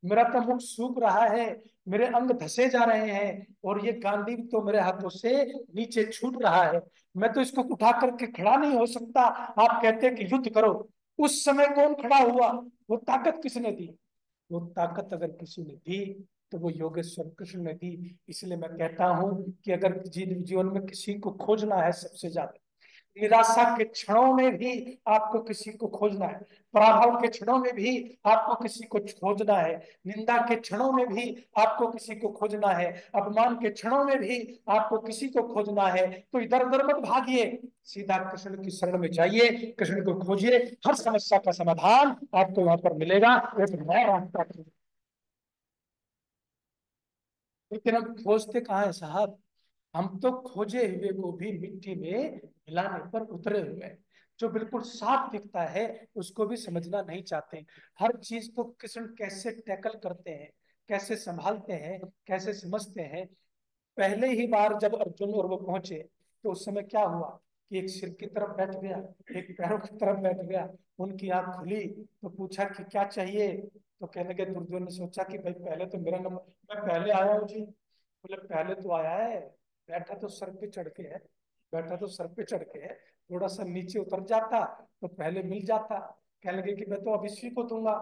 मेरा तो मुख सूख रहा है, मेरे अंग धसे जा रहे हैं और ये गांडीव तो मेरे हाथों से नीचे छूट रहा है, मैं तो इसको उठा करके खड़ा नहीं हो सकता। आप कहते हैं कि युद्ध करो। उस समय कौन खड़ा हुआ? वो ताकत किसने दी? वो ताकत अगर किसी ने दी तो वो योगेश्वर कृष्ण ने दी। इसलिए मैं कहता हूं कि अगर जीवन में किसी को खोजना है सबसे ज्यादा, निराशा के क्षणों में भी आपको किसी को खोजना है, पराभव के क्षणों में भी आपको किसी को खोजना है, निंदा के क्षणों में भी आपको किसी को खोजना है, अपमान के क्षणों में भी आपको किसी को खोजना है, तो इधर उधर मत भागिए, सीधा कृष्ण की शरण में जाइए, कृष्ण को खोजिए, हर समस्या का समाधान आपको वहां पर मिलेगा। एक नया रास्ता। लेकिन हम खोजते कहाँ है साहब? हम तो खोजे हुए को भी मिट्टी में मिलाने पर उतरे हुए हैं। जो बिल्कुल साफ दिखता है उसको भी समझना नहीं चाहते। हर चीज को कृष्ण कैसे टैकल करते हैं, कैसे संभालते हैं, कैसे समझते हैं। पहले ही बार जब अर्जुन और वो पहुंचे तो उस समय क्या हुआ कि एक सिर की तरफ बैठ गया, एक पैरों की तरफ बैठ गया। उनकी आंख खुली तो पूछा कि क्या चाहिए? तो कहने लगे, दुर्योधन ने सोचा कि भाई पहले तो मेरा नंबर, मैं पहले आया हूँ जी। बोले पहले तो आया है, बैठा तो सर पे चढ़ के है, बैठा तो सर पे चढ़ के है, थोड़ा सा नीचे उतर जाता तो पहले मिल जाता। कहने लगे कि मैं तो अब इसी को दूंगा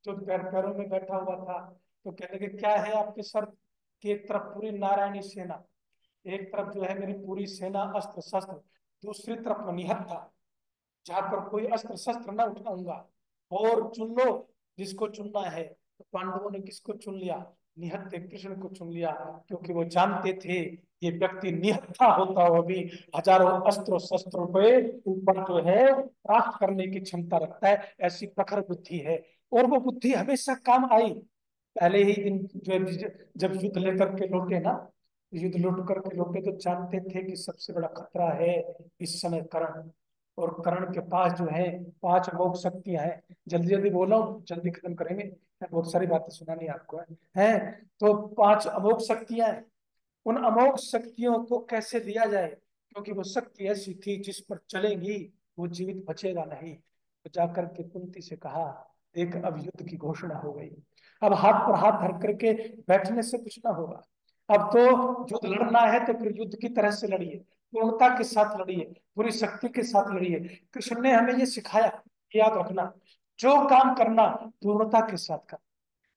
जो पैरों में बैठा हुआ था। तो कहने लगे क्या है आपके सर की? एक तरफ पूरी नारायणी सेना, एक तरफ जो है मेरी पूरी सेना अस्त्र शस्त्र, दूसरी तरफ मैं निहत्था, जहां पर कोई अस्त्र शस्त्र न उठाऊंगा। और चुन लो जिसको चुनना है। तो पांडवों ने किसको चुन लिया? निहत्थे कृष्ण को चुन लिया, क्योंकि वो जानते थे ये व्यक्ति निहत्था होता हुआ भी हजारों अस्त्रों शस्त्रों पे ऊपर जो है प्राप्त करने की क्षमता रखता है, ऐसी प्रखर बुद्धि है। और वो बुद्धि हमेशा काम आई। पहले ही दिन जो जब युद्ध लेकर के लौटे ना, युद्ध लौट करके लौटे तो जानते थे कि सबसे बड़ा खतरा है इस समय कर्ण। और कर्ण के पास जो है 5 अमोघ शक्तियां हैं। जल्दी जल्दी बोलो, जल्दी खत्म करेंगे, बहुत सारी बातें सुनानी है आपको है। तो 5 अमोघ शक्तियां हैं। उन अमोघ शक्तियों को कैसे लिया जाए? क्योंकि वो शक्ति ऐसी थी जिस पर चलेगी वो जीवित बचेगा नहीं। तो जाकर के कुंती से कहा, देख अब युद्ध की घोषणा हो गई, अब हाथ पर हाथ धर करके बैठने से कुछ ना होगा। अब तो युद्ध लड़ना है तो फिर युद्ध की तरह से लड़िए, पूर्णता के साथ लड़िए, पूरी शक्ति के साथ लड़िए। कृष्ण ने हमें ये सिखाया, याद रखना, जो काम करना पूर्णता के साथ कर,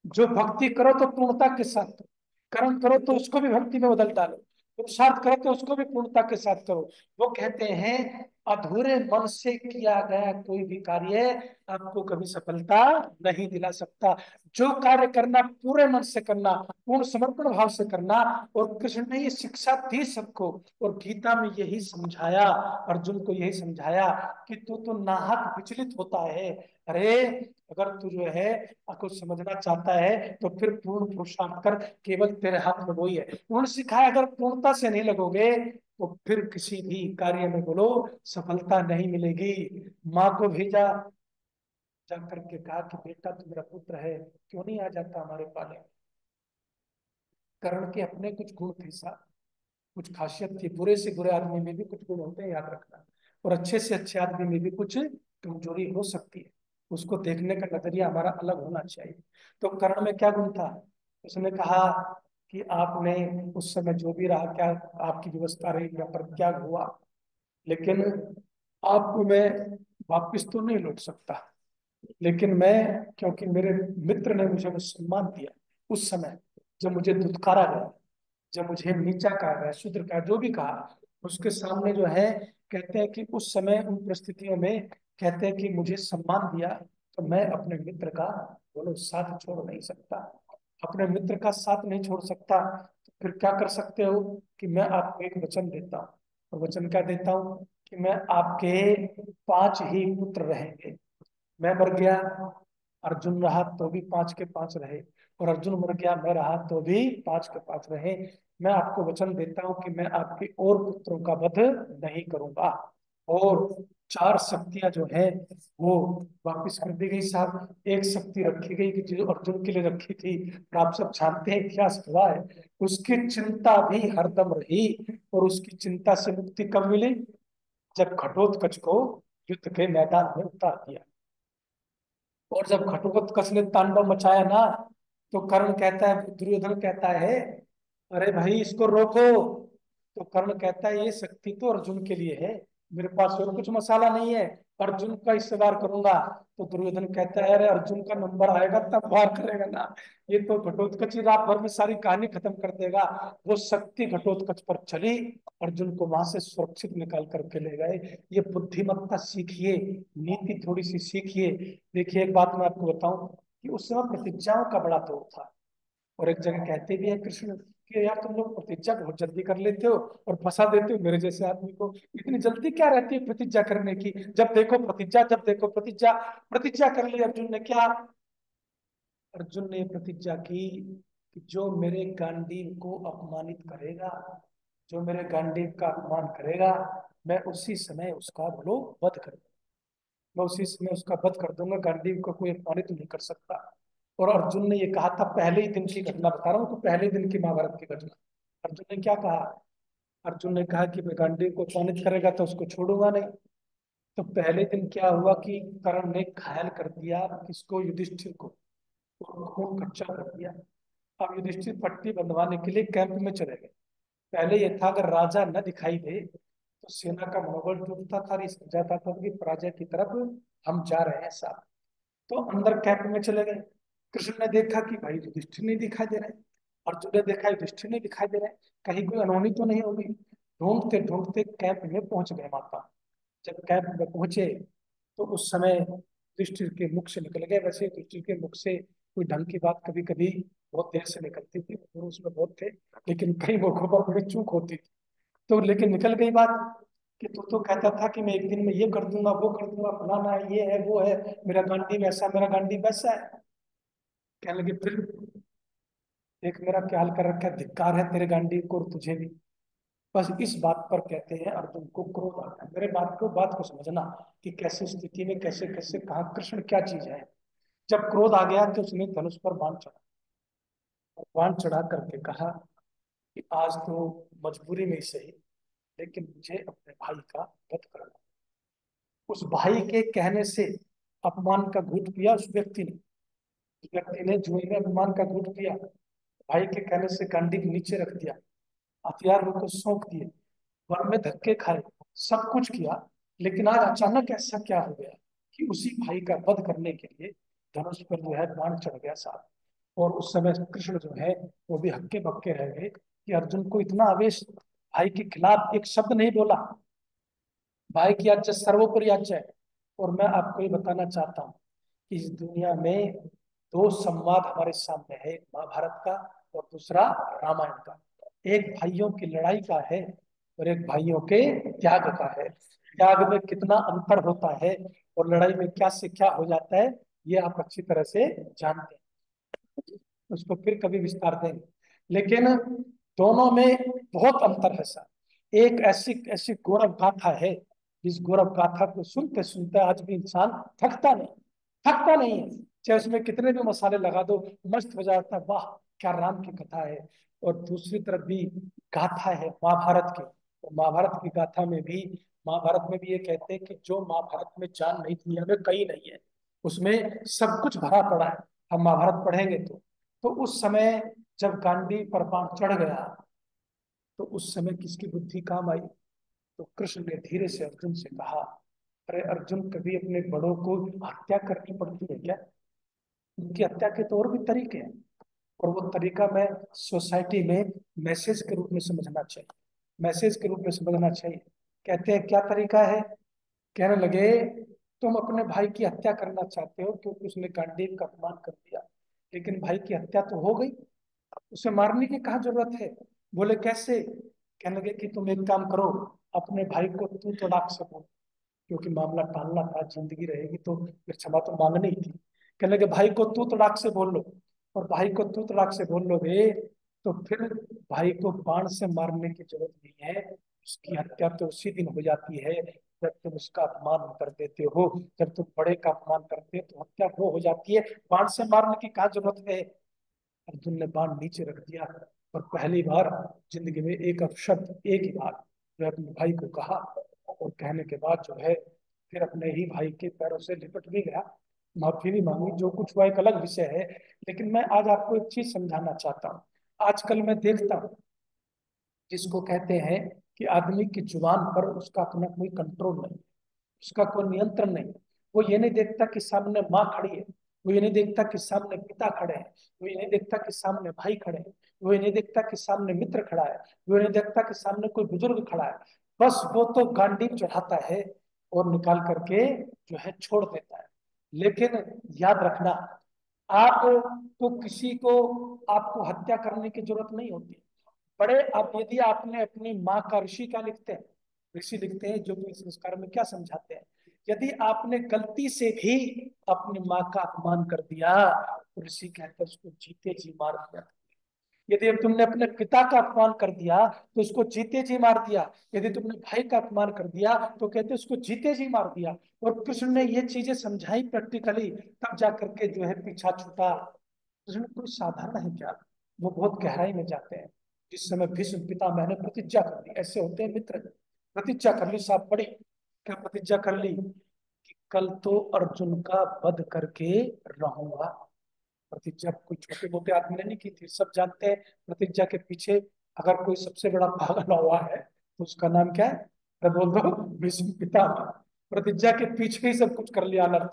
जो भक्ति करो तो पूर्णता के साथ करो, कर्म करो तो उसको भी भक्ति में बदल डालो, पुरुषार्थ करो तो उसको भी पूर्णता के साथ करो। वो कहते हैं अधूरे मन से किया गया कोई भी कार्य आपको कभी सफलता नहीं दिला सकता। जो कार्य करना पूरे मन से करना, पूर्ण समर्पण भाव से करना। और कृष्ण ने ये शिक्षा दी सबको, और गीता में यही समझाया, अर्जुन को यही समझाया कि तू तो नाहक विचलित होता है। अरे अगर तू जो है कुछ समझना चाहता है तो फिर पूर्ण पुरुषार्थ कर, केवल तेरे हाथ में वही है। उन्होंने सिखाया अगर पूर्णता से नहीं लगोगे तो फिर किसी भी कार्य में बोलो सफलता नहीं मिलेगी। माँ को भेजा, जा करके कहा कि बेटा तू मेरा पुत्र है, क्यों नहीं आ जाता हमारे पाले? कर्ण के अपने कुछ गुण थे साहब, कुछ खासियत थी। बुरे से बुरे आदमी में भी कुछ गुण होते हैं, याद रखना। और अच्छे से अच्छे आदमी में भी कुछ कमजोरी हो सकती है। उसको देखने का नजरिया हमारा अलग होना चाहिए। तो कर्ण में क्या गुण था? उसने कहा कि आपने उस समय जो भी रहा, क्या आपकी व्यवस्था रही, क्या परित्याग हुआ, लेकिन आपको मैं वापिस तो नहीं लौट सकता। लेकिन मैं, क्योंकि मेरे मित्र ने मुझे वो सम्मान दिया उस समय जब मुझे धुतकारा गया, जब मुझे नीचा कहा गया, शूद्र कहा, जो भी कहा, उसके सामने जो है कहते हैं कि उस समय उन परिस्थितियों में कहते हैं कि मुझे सम्मान दिया, तो मैं अपने मित्र का बोलो साथ छोड़ नहीं सकता। अपने मित्र का साथ नहीं छोड़ सकता तो फिर क्या कर सकते हो कि मैं आपको एक वचन देता हूँ। और वचन क्या देता हूँ कि मैं आपके 5 ही पुत्र रहेंगे। मैं मर गया, अर्जुन रहा तो भी 5 के 5 रहे, और अर्जुन मर गया, मैं रहा तो भी 5 के 5 रहे। मैं आपको वचन देता हूं कि मैं आपके और पुत्रों का वध नहीं करूंगा। और 4 शक्तियां जो है वो वापिस कर दी गई साहब। एक शक्ति रखी गई कि जो अर्जुन के लिए रखी थी, और आप सब जानते हैं इतिहास हुआ है, उसकी चिंता भी हरदम रही। और उसकी चिंता से मुक्ति कब मिली? जब घटोत्कच को युद्ध के मैदान में उतार दिया। और जब घटोत्कच ने तांडव मचाया ना, तो कर्ण कहता है, दुर्योधन कहता है, अरे भाई इसको रोको। तो कर्ण कहता है ये शक्ति तो अर्जुन के लिए है, मेरे पास और कुछ मसाला नहीं है, अर्जुन का इससे वार करूंगा। तो दुर्योधन कहता है, अरे अर्जुन का नंबर आएगा तब वार करेगा ना, ये तो घटोत्कच ही रात भर में सारी कहानी खत्म कर देगा। वो शक्ति घटोत्कच पर चली, अर्जुन को वहां से सुरक्षित निकाल करके ले गए। ये बुद्धिमत्ता सीखिए, नीति थोड़ी सी सीखिए। देखिए एक बात मैं आपको बताऊं कि उस समय प्रतिज्ञाओं का बड़ा दौर था। और एक जगह कहते भी है कृष्ण कि यार तुम लोग प्रतिज्ञा बहुत जल्दी कर लेते हो और फंसा देते हो मेरे जैसे आदमी को। इतनी जल्दी क्या रहती है प्रतिज्ञा करने की, जब देखो प्रतिज्ञा, जब देखो प्रतिज्ञा। प्रतिज्ञा कर ली अर्जुन ने, क्या? अर्जुन ने प्रतिज्ञा की कि जो मेरे गांडीव को अपमानित करेगा, जो मेरे गांडीव का अपमान करेगा, मैं उसी समय उसका बोलो वध कर दूंगा। मैं उसी समय उसका वध कर दूंगा, गांडीव को कोई अपमानित नहीं कर सकता। और अर्जुन ने ये कहा था, पहले ही दिन की घटना बता रहा हूँ, तो पहले ही दिन की महाभारत की घटना। अर्जुन ने क्या कहा? अर्जुन ने कहा कि मैं गांडीव को अपमानित करेगा तो उसको छोड़ूंगा नहीं। तो पहले दिन क्या हुआ कि कर्ण ने घायल कर दिया किसको? युधिष्ठिर को। खून कच्चा कर दिया। अब युधिष्ठिर पट्टी बंधवाने के लिए कैंप में चले गए। पहले ये था अगर राजा न दिखाई दे तो सेना का मनोबल टूटता था, ये समझाता था कि पराजय की तरफ हम जा रहे हैं साहब। तो अंदर कैंप में चले गए। कृष्ण ने देखा कि भाई युधिष्ठिर नहीं दिखाई दे रहे, अर्जुन ने देखा युधिष्ठिर नहीं दिखाई दे रहे, कहीं कोई अनहोनी तो नहीं होगी। ढूंढते ढूंढते कैंप में पहुंच गए माता। जब कैंप में पहुंचे तो उस समय युधिष्ठिर के मुख से निकल गए। वैसे युधिष्ठिर के मुख से कोई ढंग की बात कभी कभी बहुत देर से निकलती थी, गुरु उसमें बहुत थे, लेकिन कई मौकों पर बड़ी चूक होती थी। तो लेकिन निकल गई बात कि तू तो कहता था कि मैं एक दिन में ये कर दूंगा, वो कर दूंगा, फलाना है, ये है, वो है, मेरा गांडी वैसा, मेरा गांडी वैसा है। कहने लगे फिर देख मेरा क्या हाल कर रखा है, धिक्कार है तेरे गांडी को और तुझे भी। बस इस बात पर कहते हैं अर्जुन को क्रोध आता है। मेरे बात को समझना कि कैसे स्थिति में कैसे कैसे कहा कृष्ण क्या चीज है। जब क्रोध आ गया तो उसने धनुष पर बाण चढ़ा, और बाण चढ़ा करके कहा कि आज तो मजबूरी में ही सही, लेकिन मुझे अपने भाई का वध करना। उस भाई के कहने से अपमान का घूंट पिया उस व्यक्ति ने। उस व्यक्ति ने जुए में अपमान का घूंट पिया, भाई के कहने से गांडी के नीचे रख दिया, हथियार उनको सौंप दिए, वन में धक्के खाए, सब कुछ किया। लेकिन आज अचानक ऐसा क्या हो गया कि उसी भाई का वध करने के लिए धनुष पर जो है बाण चढ़ गया साहब। और उस समय कृष्ण जो है वो भी हक्के बक्के रह गए कि अर्जुन को इतना आवेश, भाई के खिलाफ एक शब्द नहीं बोला। भाई की आज्ञा सर्वोपरि आज्ञा है। और मैं आपको ये बताना चाहता हूँ कि इस दुनिया में दो संवाद हमारे सामने है, एक महाभारत का और दूसरा रामायण का। एक भाइयों की लड़ाई का है और एक भाइयों के त्याग का है। त्याग में कितना अंतर होता है और लड़ाई में क्या से क्या हो जाता है, ये आप अच्छी तरह से जानते हैं, उसको फिर कभी विस्तार देंगे। लेकिन दोनों में बहुत अंतर है सर। एक ऐसी ऐसी गौरव गाथा है, जिस गौरव गाथा को सुनते सुनते आज भी इंसान थकता नहीं, थकता नहीं है। चाहे उसमें कितने भी मसाले लगा दो, मस्त हो जाता है, वाह क्या राम की कथा है। और दूसरी तरफ भी गाथा है महाभारत की, तो महाभारत की गाथा में भी, महाभारत में भी ये कहते हैं कि जो महाभारत में जान नहीं दुनिया में कहीं नहीं है, उसमें सब कुछ भरा पड़ा है। हम महाभारत पढ़ेंगे तो उस समय जब गांडी पर बाण चढ़ गया तो उस समय किसकी बुद्धि काम आई? तो कृष्ण ने धीरे से अर्जुन से कहा, अरे अर्जुन कभी अपने बड़ों को हत्या करनी पड़ती है क्या? उनकी हत्या के तो और भी तरीके हैं, और वो तरीका मैं सोसाइटी में मैसेज के रूप में समझना चाहिए, मैसेज के रूप में समझना चाहिए। कहते हैं क्या तरीका है? कहने लगे तुम अपने भाई की हत्या करना चाहते हो क्योंकि उसने गांडीव का अपमान कर दिया, लेकिन भाई की हत्या तो हो गई, उसे मारने की कहाँ जरूरत है? बोले कैसे? कहने लगे कि तुम एक काम करो, अपने भाई को तू तड़ाक से बोल, क्योंकि मामला टालना था, जिंदगी रहेगी तो फिर क्षमा तो मांगनी ही थी। कहने लगे भाई को तू तड़ाक से बोल लो, और भाई को तू तड़ाक से बोल लोगे तो फिर भाई को बाण से मारने की जरूरत नहीं है, उसकी हत्या तो उसी दिन हो जाती है जब तुम उसका अपमान कर देते हो। जब तुम बड़े का अपमान करते हो तो हत्या वो हो जाती है, बाण से मारने की क्या जरूरत है? अर्जुन ने बाण नीचे रख दिया और पहली बार जिंदगी में एक अपशब्द, एक ही बार जो है अपने भाई को कहा, और कहने के बाद जो है फिर अपने ही भाई के पैरों से लिपट भी गया। माफी नहीं मांगी, जो कुछ हुआ एक अलग विषय है। लेकिन मैं आज आपको एक चीज समझाना चाहता हूँ। आजकल मैं देखता हूँ, जिसको कहते हैं कि आदमी की जुबान पर उसका अपना कोई कंट्रोल नहीं, उसका कोई नियंत्रण नहीं। वो ये नहीं देखता कि सामने माँ खड़ी है, वो ये नहीं देखता कि सामने पिता खड़े हैं, वो ये नहीं देखता कि सामने भाई खड़े हैं, वो ये नहीं देखता कि सामने मित्र खड़ा है, वो ये नहीं देखता कि सामने कोई बुजुर्ग खड़ा है। बस वो तो गांडीव चढ़ाता है और निकाल करके जो है छोड़ देता है। लेकिन याद रखना, आप तो किसी को, आपको हत्या करने की जरूरत नहीं होती। बड़े, अब यदि आपने अपनी माँ का, ऋषि क्या लिखते हैं, ऋषि लिखते हैं जो कि संस्कार में क्या समझाते हैं, यदि आपने गलती से भी अपनी माँ का अपमान कर दिया तो ऋषि कहते हैं उसको जीते जी मार दिया। यदि अब तुमने अपने पिता का अपमान कर दिया तो उसको जीते जी मार दिया। यदि तुमने भाई का अपमान कर दिया तो कहते उसको जीते जी मार दिया। और कृष्ण ने ये चीजें समझाई प्रैक्टिकली, तब जाकर के जो है पीछा छूटा। कृष्ण कोई साधारण है क्या, वो बहुत गहराई में जाते हैं। जिस समय भीष्म पितामह ने प्रतिज्ञा कर ली, ऐसे होते हैं मित्र, प्रतिज्ञा कर ली, साफ पड़ी, क्या प्रतिज्ञा कर ली कि कल तो अर्जुन का वध करके रहूंगा। प्रतिज्ञा कोई छोटे मोटे आदमी ने नहीं की थी, सब जानते हैं प्रतिज्ञा के पीछे अगर कोई सबसे बड़ा पागल हुआ है तो उसका नाम क्या है, मैं बोल दो, भीष्म पितामह। प्रतिज्ञा के पीछे ही सब कुछ कर लिया अनर्थ।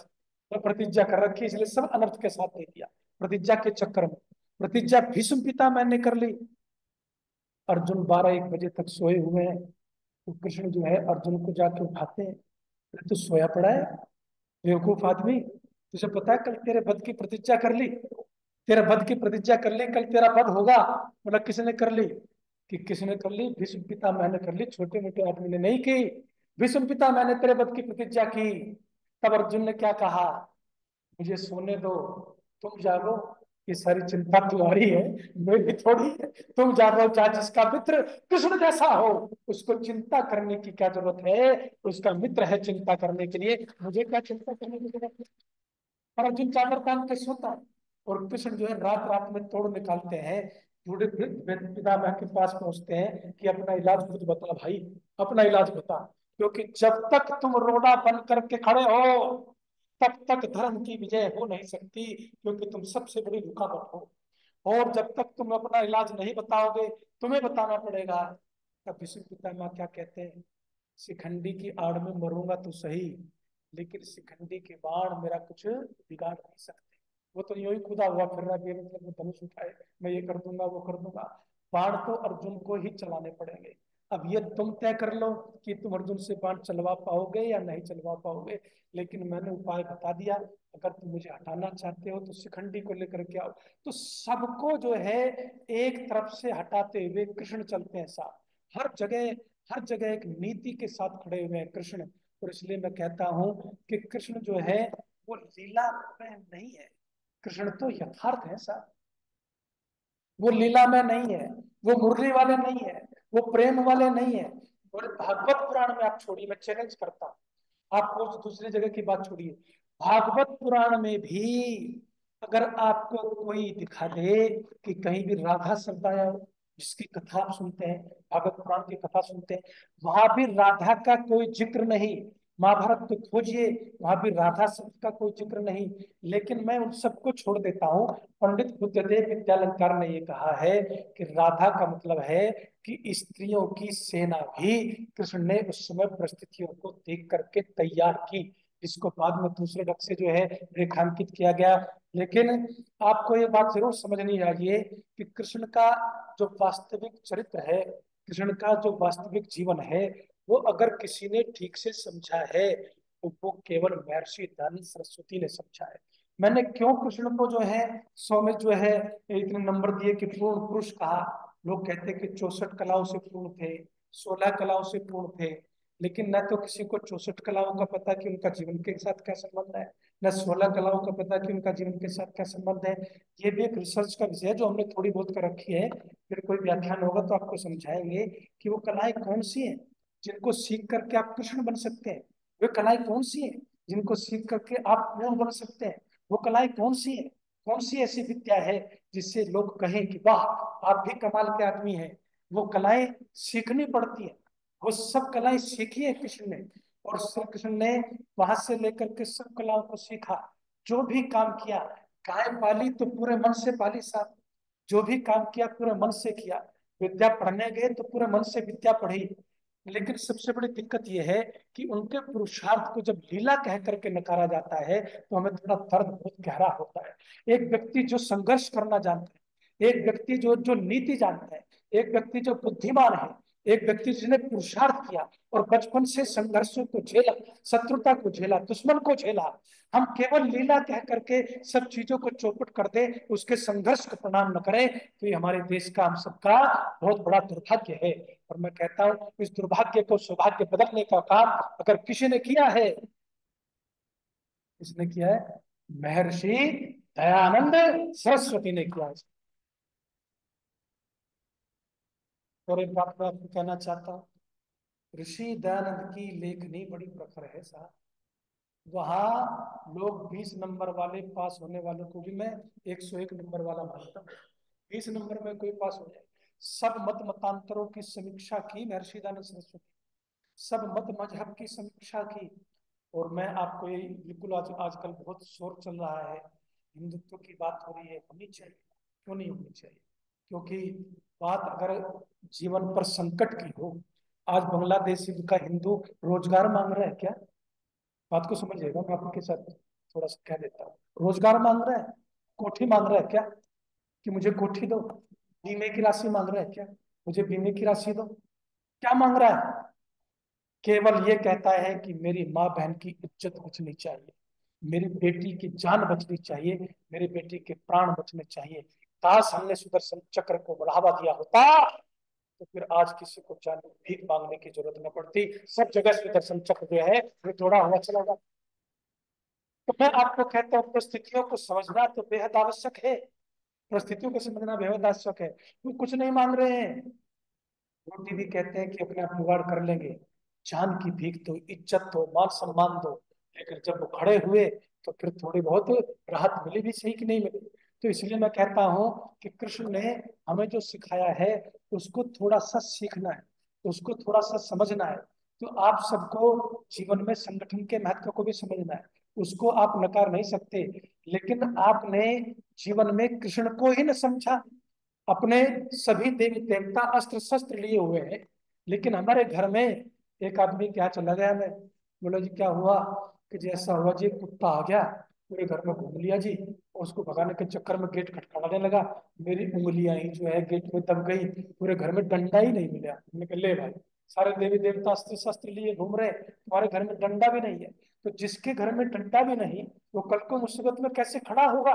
तो प्रतिज्ञा कर रखी इसलिए सब अनर्थ के साथ दे दिया प्रतिज्ञा के चक्कर में। प्रतिज्ञा भीष्म पितामह ने कर ली। अर्जुन 12-1 बजे तक सोए हुए हैं, तो कृष्ण जो है अर्जुन को जाके उठाते हैं। "अरे, तू सोया पड़ा है बेवकूफ आदमी, तुझे पता है कल तेरे वध की प्रतिज्ञा कर ली, तेरे वध की प्रतिज्ञा कर ली, कल तेरा वध होगा।" बोला किसने कर ली, कि किसने कर ली, भीष्म पितामह ने कर ली, छोटे मोटे आदमी ने नहीं की। भीष्म पितामह ने तेरे वध की प्रतिज्ञा की। तब अर्जुन ने क्या कहा, मुझे सोने दो, तुम जागो, ये सारी चिंता तुम्हारी है, मेरी थोड़ी है। तुम जागो, चाहे जिसका मित्र कृष्ण जैसा हो, उसको चिंता करने की क्या जरूरत है, उसका मित्र है चिंता करने के लिए, मुझे क्या चिंता करने की जरूरत है। और अर्जुन चादर तान के सोता है। और कृष्ण जो है रात रात में तोड़ निकालते हैं, बूढ़े पितामह के पास पहुंचते हैं कि अपना इलाज खुद बता भाई, अपना इलाज बता, क्योंकि जब तक तुम रोड़ा बन करके खड़े हो तब तक धर्म की विजय हो नहीं सकती, क्योंकि तुम सबसे बड़ी रुकावट हो। और जब तक तुम अपना इलाज नहीं बताओगे, तुम्हें बताना पड़ेगा। तब भीष्म पितामह क्या कहते हैं, शिखंडी की आड़ में मरूंगा तो सही, लेकिन शिखंडी के बाण मेरा कुछ बिगाड़ नहीं सकते। वो तो यूं ही खुदा हुआ फिर रहा है, मतलब वो धनुष उठाए, मैं ये कर दूंगा वो कर दूंगा। बाण तो अर्जुन को ही चलाने पड़ेंगे। अब ये तुम तय कर लो कि तुम अर्जुन से बाण चलवा पाओगे या नहीं चलवा पाओगे, लेकिन मैंने उपाय बता दिया। अगर तुम मुझे हटाना चाहते हो तो शिखंडी को लेकर के आओ। तो सबको जो है एक तरफ से हटाते हुए कृष्ण चलते हैं साथ, हर जगह, हर जगह एक नीति के साथ खड़े हुए हैं कृष्ण। और इसलिए मैं कहता हूं कि कृष्ण जो है वो लीला में नहीं है, कृष्ण तो यथार्थ है साहब। वो लीला में नहीं है, वो मुरली वाले नहीं है, वो प्रेम वाले नहीं है। और भागवत पुराण में आप छोड़िए, मैं चैलेंज करता हूं, आप वो दूसरी जगह की बात छोड़िए, भागवत पुराण में भी अगर आपको कोई दिखा दे कि कहीं भी राधा शब्द आया हो, जिसकी कथा आप सुनते हैं, भागवत पुराण की कथा सुनते हैं, वहां भी राधा का कोई जिक्र नहीं। महाभारत को खोजिए, वहां भी राधा शब्द का कोई जिक्र नहीं। लेकिन मैं उन सबको छोड़ देता हूँ। पंडित बुद्धदेव विद्यालंकार ने ये कहा है कि राधा का मतलब है कि स्त्रियों की सेना भी कृष्ण ने उस समय परिस्थितियों को देख करके तैयार की, जिसको बाद में दूसरे ढंग से जो है रेखांकित किया गया। लेकिन आपको ये बात जरूर समझनी चाहिए कि कृष्ण का जो वास्तविक चरित्र है, कृष्ण का जो वास्तविक जीवन है, वो अगर किसी ने ठीक से समझा है तो वो केवल महर्षि दयानंद सरस्वती ने समझा है। मैंने क्यों कृष्ण को जो है 100 में जो है इतने नंबर दिए कि पूर्ण पुरुष कहा। लोग कहते कि 64 कलाओं से पूर्ण थे, 16 कलाओं से पूर्ण थे, लेकिन न तो किसी को 64 कलाओं का पता कि उनका जीवन के साथ क्या संबंध है, न 16 कलाओं का पता कि उनका जीवन के साथ क्या संबंध है। ये भी एक रिसर्च का विषय है जो हमने थोड़ी बहुत कर रखी है। फिर कोई व्याख्यान होगा तो आपको समझाएंगे कि वो कलाएं कौन सी हैं जिनको सीख करके आप कृष्ण बन सकते हैं। वे कलाएं कौन सी हैं जिनको सीख करके आप पूर्ण बन सकते हैं। वो कलाएं कौन सी हैं, कौन सी ऐसी विद्या है जिससे लोग कहें कि वाह आप भी कमाल के आदमी हैं। वो कलाएं सीखनी पड़ती है, वो सब कलाएं सीखी है कृष्ण ने। और श्री कृष्ण ने वहां से लेकर के सब कलाओं को सीखा। जो भी काम किया, गाय पाली तो पूरे मन से पाली साहब, जो भी काम किया पूरे मन से किया, विद्या पढ़ने गए तो पूरे मन से विद्या पढ़ी। लेकिन सबसे बड़ी दिक्कत यह है कि उनके पुरुषार्थ को जब लीला कह करके नकारा जाता है तो हमें थोड़ा दर्द बहुत गहरा होता है। एक व्यक्ति जो संघर्ष करना जानता है, एक व्यक्ति जो जो नीति जानता है, एक व्यक्ति जो बुद्धिमान है, एक व्यक्ति जिसने पुरुषार्थ किया और बचपन से संघर्षों को झेला, शत्रुता को झेला, दुश्मन को झेला, हम केवल लीला कह करके सब चीजों को चौपट कर दे, उसके संघर्ष को प्रणाम न करें, तो ये हमारे देश का, हम सबका बहुत बड़ा दुर्भाग्य है। और मैं कहता हूं इस दुर्भाग्य को सौभाग्य बदलने का काम अगर किसी ने किया है, किसने किया है? महर्षि दयानंद सरस्वती ने किया है। और एक बात मैं आपको कहना चाहता हूँ, ऋषि दयानंद की लेखनी बड़ी प्रखर है साहब। वहां लोग 20 नंबर वाले पास होने वालों को भी मैं 101 नंबर वाला मानता हूँ। 20 नंबर में कोई पास हो जाए। सब मत मतांतरों की समीक्षा की महर्षि दयानंद सरस्वती, सब मत मजहब की समीक्षा की। और मैं आपको ये बिल्कुल, आजकल बहुत शोर चल रहा है, हिंदुत्व की बात हो रही है, होनी चाहिए, क्यों नहीं होनी चाहिए? क्योंकि बात अगर जीवन पर संकट की हो, आज बांग्लादेश का हिंदू रोजगार मांग रहा है क्या? बात को समझिएगा, मैं आपके साथ थोड़ा सा कह देता हूँ। रोजगार मांग रहा है, कोठी मांग रहा है क्या कि मुझे कोठी दो? बीमे की राशि मांग रहा है क्या, मुझे बीमे की राशि दो? क्या मांग रहा है? केवल ये कहता है कि मेरी माँ बहन की इज्जत बचनी चाहिए, मेरी बेटी की जान बचनी चाहिए, मेरी बेटी के प्राण बचने चाहिए। काश हमने सुदर्शन चक्र को बढ़ावा दिया होता तो फिर आज किसी को जान भीख मांगने की जरूरत न पड़ती। सब जगह सुदर्शन चक्र जो है वो थोड़ा हुआ चला जाता। तो मैं आपको कहता हूँ परिस्थितियों को समझना तो बेहद आवश्यक है, परिस्थितियों को समझना बेहद आवश्यक है। वो कुछ नहीं मांग रहे हैं, रोटी भी कहते हैं कि अपने आप जुगाड़ कर लेंगे, जान की भीख दो, इज्जत दो, मान सम्मान दो। लेकिन जब वो खड़े हुए तो फिर थोड़ी बहुत राहत मिली भी सही कि नहीं मिली। तो इसलिए मैं कहता हूँ कि कृष्ण ने हमें जो सिखाया है उसको थोड़ा सा सीखना है, उसको थोड़ा सा समझना है। तो आप सबको जीवन में संगठन के महत्व को भी समझना है, उसको आप नकार नहीं सकते। लेकिन आपने जीवन में कृष्ण को ही न समझा। अपने सभी देवी देवता अस्त्र शस्त्र लिए हुए हैं, लेकिन हमारे घर में एक आदमी क्या चला गया, मैं बोला जी क्या हुआ? कि जैसा हुआ जी, कुत्ता आ गया, पूरे घर में घूम लिया जी, और उसको भगाने के चक्कर में गेट खटखटाने लगा, मेरी उंगलियां ही जो है गेट में दब गई, पूरे घर में डंडा ही नहीं मिला। मैंने कहा ले भाई, सारे देवी देवता अस्त्र शस्त्र लिए घूम रहे, तुम्हारे घर में डंडा भी नहीं है। तो जिसके घर में डंडा भी नहीं, वो कल को मुसीबत में कैसे खड़ा होगा?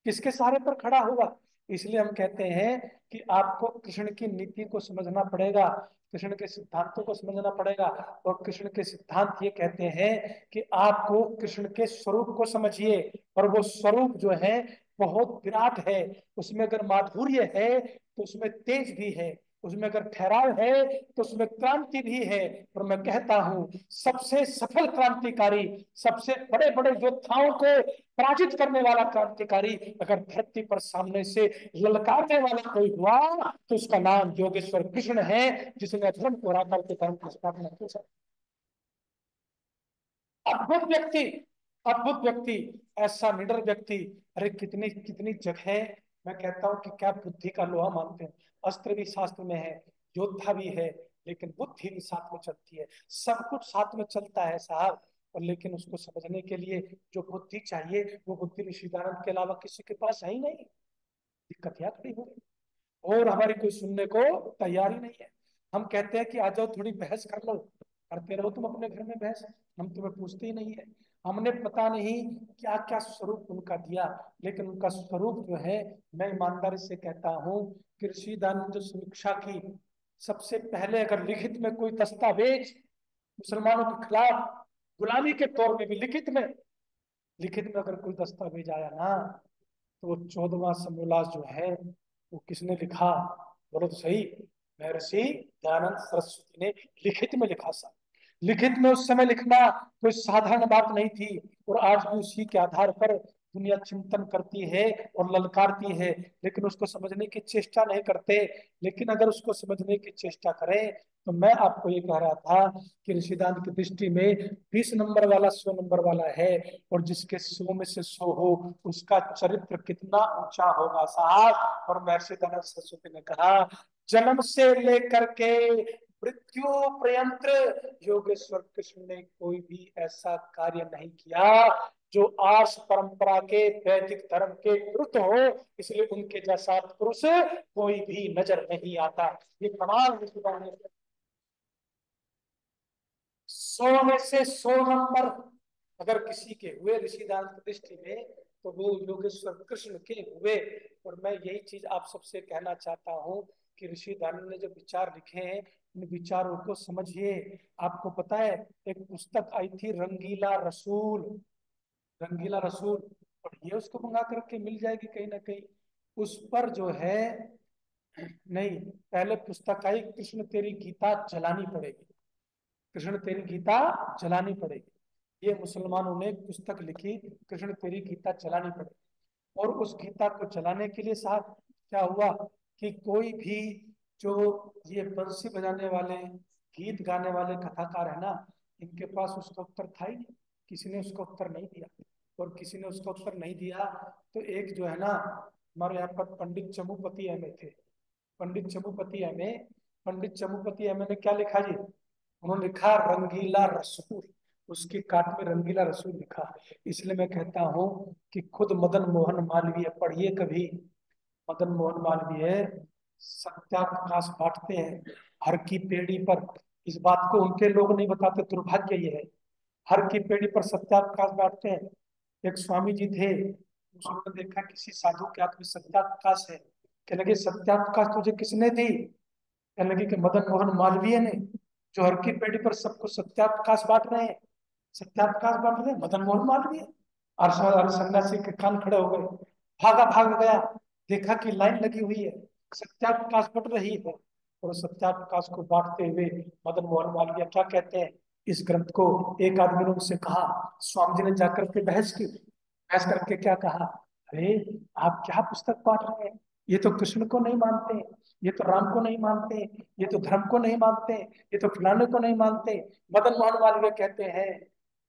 किसके सहारे पर खड़ा होगा? इसलिए हम कहते हैं कि आपको कृष्ण की नीति को समझना पड़ेगा, कृष्ण के सिद्धांतों को समझना पड़ेगा। और कृष्ण के सिद्धांत ये कहते हैं कि आपको कृष्ण के स्वरूप को समझिए, और वो स्वरूप जो है बहुत विराट है। उसमें अगर माधुर्य है तो उसमें तेज भी है, उसमें अगर ठहराव है तो उसमें क्रांति भी है। और मैं कहता हूं सबसे सफल क्रांतिकारी, सबसे बड़े बड़े योद्धाओं को पराजित करने वाला क्रांतिकारी अगर धरती पर सामने से ललकारने वाला कोई हुआ तो उसका नाम योगेश्वर कृष्ण है, जिसने अधर्म को राकाल के धर्म की स्थापना की। अद्भुत व्यक्ति, अद्भुत व्यक्ति, ऐसा निडर व्यक्ति। अरे कितनी कितनी जगह मैं कहता हूँ कि क्या बुद्धि का लोहा मानते हैं। अस्त्र भी शास्त्र में है, योद्धा भी है, लेकिन बुद्धि भी साथ में चलती है। सब कुछ साथ में चलता है साहब, और लेकिन उसको समझने के लिए जो बुद्धि चाहिए वो बुद्धि ऋषिदानंद के अलावा किसी के पास है ही नहीं। दिक्कत यहाँ खड़ी हो गई, और हमारी कोई सुनने को तैयार ही नहीं है। हम कहते हैं कि आ जाओ थोड़ी बहस कर लो, करते रहो तुम अपने घर में बहस, हम तुम्हें पूछते ही नहीं है। हमने पता नहीं क्या क्या स्वरूप उनका दिया, लेकिन उनका स्वरूप जो है, मैं ईमानदारी से कहता हूँ कि ऋषिदानंद जो समीक्षा की, सबसे पहले अगर लिखित में कोई दस्तावेज मुसलमानों के खिलाफ गुलामी के तौर में भी लिखित में अगर कोई दस्तावेज आया ना, तो वो 14वां समोल्लास जो है वो किसने लिखा? बोलो तो सही। महर्षि दयानंद सरस्वती ने लिखित में लिखा सा। लिखित में उस समय लिखना कोई साधारण बात नहीं थी, और आज भी उसी के आधार पर दुनिया चिंतन करती है और ललकारती है, लेकिन उसको समझने की चेष्टा नहीं करते। लेकिन अगर उसको समझने की चेष्टा करें, तो मैं आपको ये कह रहा था कि ऋषिदान की दृष्टि में 20 नंबर वाला 100 नंबर वाला है, और जिसके 100 में से 100 हो, उसका चरित्र कितना ऊंचा होगा साहब। और महर्षि दयानंद सरस्वती ने कहा, जन्म से लेकर के मृत्यु पर्यंत योगेश्वर कृष्ण ने कोई भी ऐसा कार्य नहीं किया जो आर्ष परंपरा के वैदिक धर्म के विरुद्ध हो, इसलिए उनके जैसा पुरुष कोई भी नजर नहीं आता। ये कमाल है। 100 में से 100 नंबर अगर किसी के हुए ऋषिदान की दृष्टि में, तो वो योगेश्वर कृष्ण के हुए। और मैं यही चीज आप सबसे कहना चाहता हूँ कि ऋषिदान ने जो विचार लिखे हैं, इन विचारों को समझिए। आपको पता है, एक पुस्तक आई थी रंगीला रसूल, रंगीला रसूल, और ये उसको मंगा करके मिल जाएगी कहीं ना कहीं। उस पर जो है, नहीं, पहले पुस्तक आई कृष्ण तेरी गीता जलानी पड़ेगी, कृष्ण तेरी गीता जलानी पड़ेगी। ये मुसलमानों ने पुस्तक लिखी, कृष्ण तेरी गीता जलानी पड़ेगी। और उस गीता को जलाने के लिए साहब क्या हुआ कि कोई भी जो ये बंसी बजाने वाले, गीत गाने वाले कथाकार है ना, इनके पास उसका उत्तर था ही नहीं। किसी ने उसका उत्तर नहीं दिया, और किसी ने उसका उत्तर नहीं दिया। तो एक जो है ना, हमारे यहाँ पर पंडित चमुपति एमए थे, पंडित चमुपति एमए, पंडित चमुपति एमए ने क्या लिखा जी, उन्होंने लिखा रंगीला रसूल, उसकी काट में रंगीला रसूल लिखा। इसलिए मैं कहता हूँ कि खुद मदन मोहन मालवीय पढ़िए कभी, मदन मोहन मालवीय सत्याप्रकाश बांटते हैं हर की पेड़ी पर। इस बात को उनके लोग नहीं बताते, दुर्भाग्य ये है। हर की पेड़ी पर सत्याप्रकाश बांटते हैं। एक स्वामी जी थे, उन्होंने देखा किसी साधु के हाथ में सत्याप्रकाश है, कहने लगे सत्याप्रकाश तुझे किसने दी, कहने लगे कि मदन मोहन मालवीय ने, जो हर की पेड़ी पर सबको सत्याप्रकाश बांट रहे हैं, सत्याप्रकाश बांट रहे हैं मदन मोहन मालवीय। और सन्यासी के कान खड़े हो गए, भागा भाग गया, देखा कि लाइन लगी हुई है, सत्याप्रकाश बट रही है। और सत्याप्रकाश को बांटते हुए मदन मोहन मालवीय क्या कहते हैं इस ग्रंथ को, एक आदमी ने उनसे कहा, स्वामी जी ने जाकर के बहस की, बहस करके क्या कहा, अरे आप क्या पुस्तक बांट रहे हैं, ये तो कृष्ण को नहीं मानते, ये तो राम को नहीं मानते, ये तो धर्म को नहीं मानते, ये तो फलाने को नहीं मानते। मदन मोहन मालवीय कहते हैं,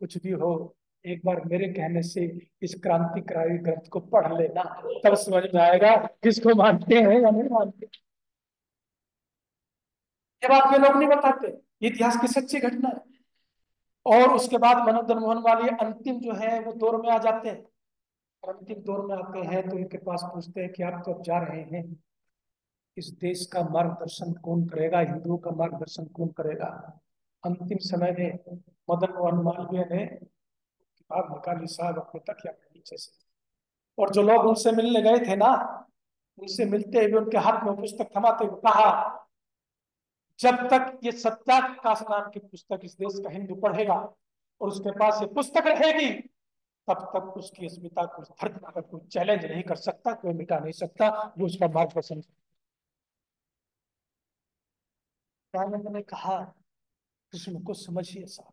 कुछ भी हो, एक बार मेरे कहने से इस क्रांतिकारी ग्रंथ को पढ़ लेना, तब समझ में आएगा किसको मानते हैं या नहीं मानते। ये बात ये लोग नहीं बताते, ये इतिहास की सच्ची घटना है। और उसके बाद मदन मोहन मालवीय अंतिम जो है वो दौर में आ जाते हैं, और अंतिम दौर में आते हैं तो इनके पास पूछते हैं कि आप तो अब जा रहे हैं, इस देश का मार्गदर्शन कौन करेगा, हिंदुओं का मार्गदर्शन कौन करेगा। अंतिम समय में मदन मोहन मालवीय ने किताब निकाली साहब अपने तकिया के नीचे से, और जो लोग उनसे मिलने गए थे ना, उनसे मिलते हुए उनके हाथ में पुस्तक थमाते हुए कहा, जब तक ये सत्याप्रकाश नाम की पुस्तक इस देश का हिंदू पढ़ेगा और उसके पास ये पुस्तक रहेगी, तब तक उसकी अस्मिता को धरती पर कोई चैलेंज नहीं कर सकता, कोई मिटा नहीं सकता, वो उसका मार्गदर्शन। दयानंद ने कहा, कृष्ण को समझिए साहब,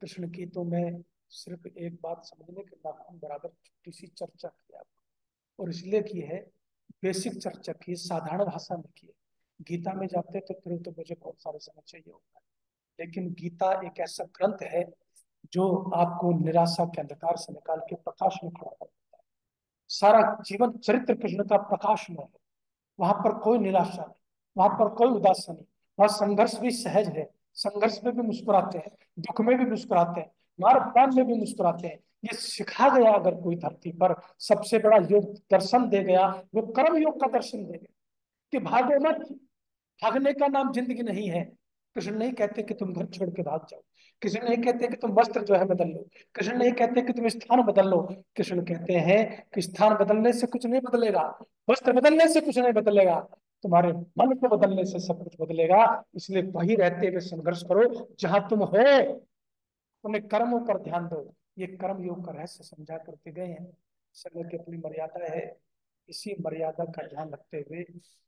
कृष्ण की तो मैं सिर्फ एक बात समझने के नाखून बराबर छोटी सी चर्चा की आपको, और इसलिए की है, बेसिक चर्चा की, साधारण भाषा में की है। गीता में जाते तो फिर तो मुझे बहुत सारे समय चाहिए होगा, लेकिन गीता एक ऐसा ग्रंथ है जो आपको निराशा के अंधकार से निकाल के प्रकाश में खड़ा कर देता है। सारा जीवन चरित्र कृष्ण का प्रकाश में है, वहां पर कोई निराशा नहीं, वहां पर कोई उदासी नहीं, वहां संघर्ष भी सहज है, संघर्ष में भी मुस्कुराते हैं, दुख में भी मुस्कुराते हैं, मार अपमान में भी मुस्कुराते हैं। ये सिखा गया अगर कोई धरती पर सबसे बड़ा योग दर्शन दे गया, वो कर्म योग का दर्शन दे गया, कि भागो मत, भागने का नाम जिंदगी नहीं है। कृष्ण नहीं कहते कि तुम घर छोड़ के भाग जाओ, कृष्ण नहीं कहते कि तुम वस्त्र जो है बदल लो, कृष्ण नहीं कहते कि तुम स्थान बदल लो। कृष्ण कहते हैं कि स्थान बदलने से कुछ नहीं बदलेगा, वस्त्र बदलने से कुछ नहीं बदलेगा, तुम्हारे मन को बदलने से सब कुछ बदलेगा। इसलिए वही रहते हुए संघर्ष करो जहां तुम हो, उन्हें कर्मों पर ध्यान दो। ये कर्म योग का रहस्य समझा करके गए हैं। समय की अपनी मर्यादा है, इसी मर्यादा का ध्यान रखते हुए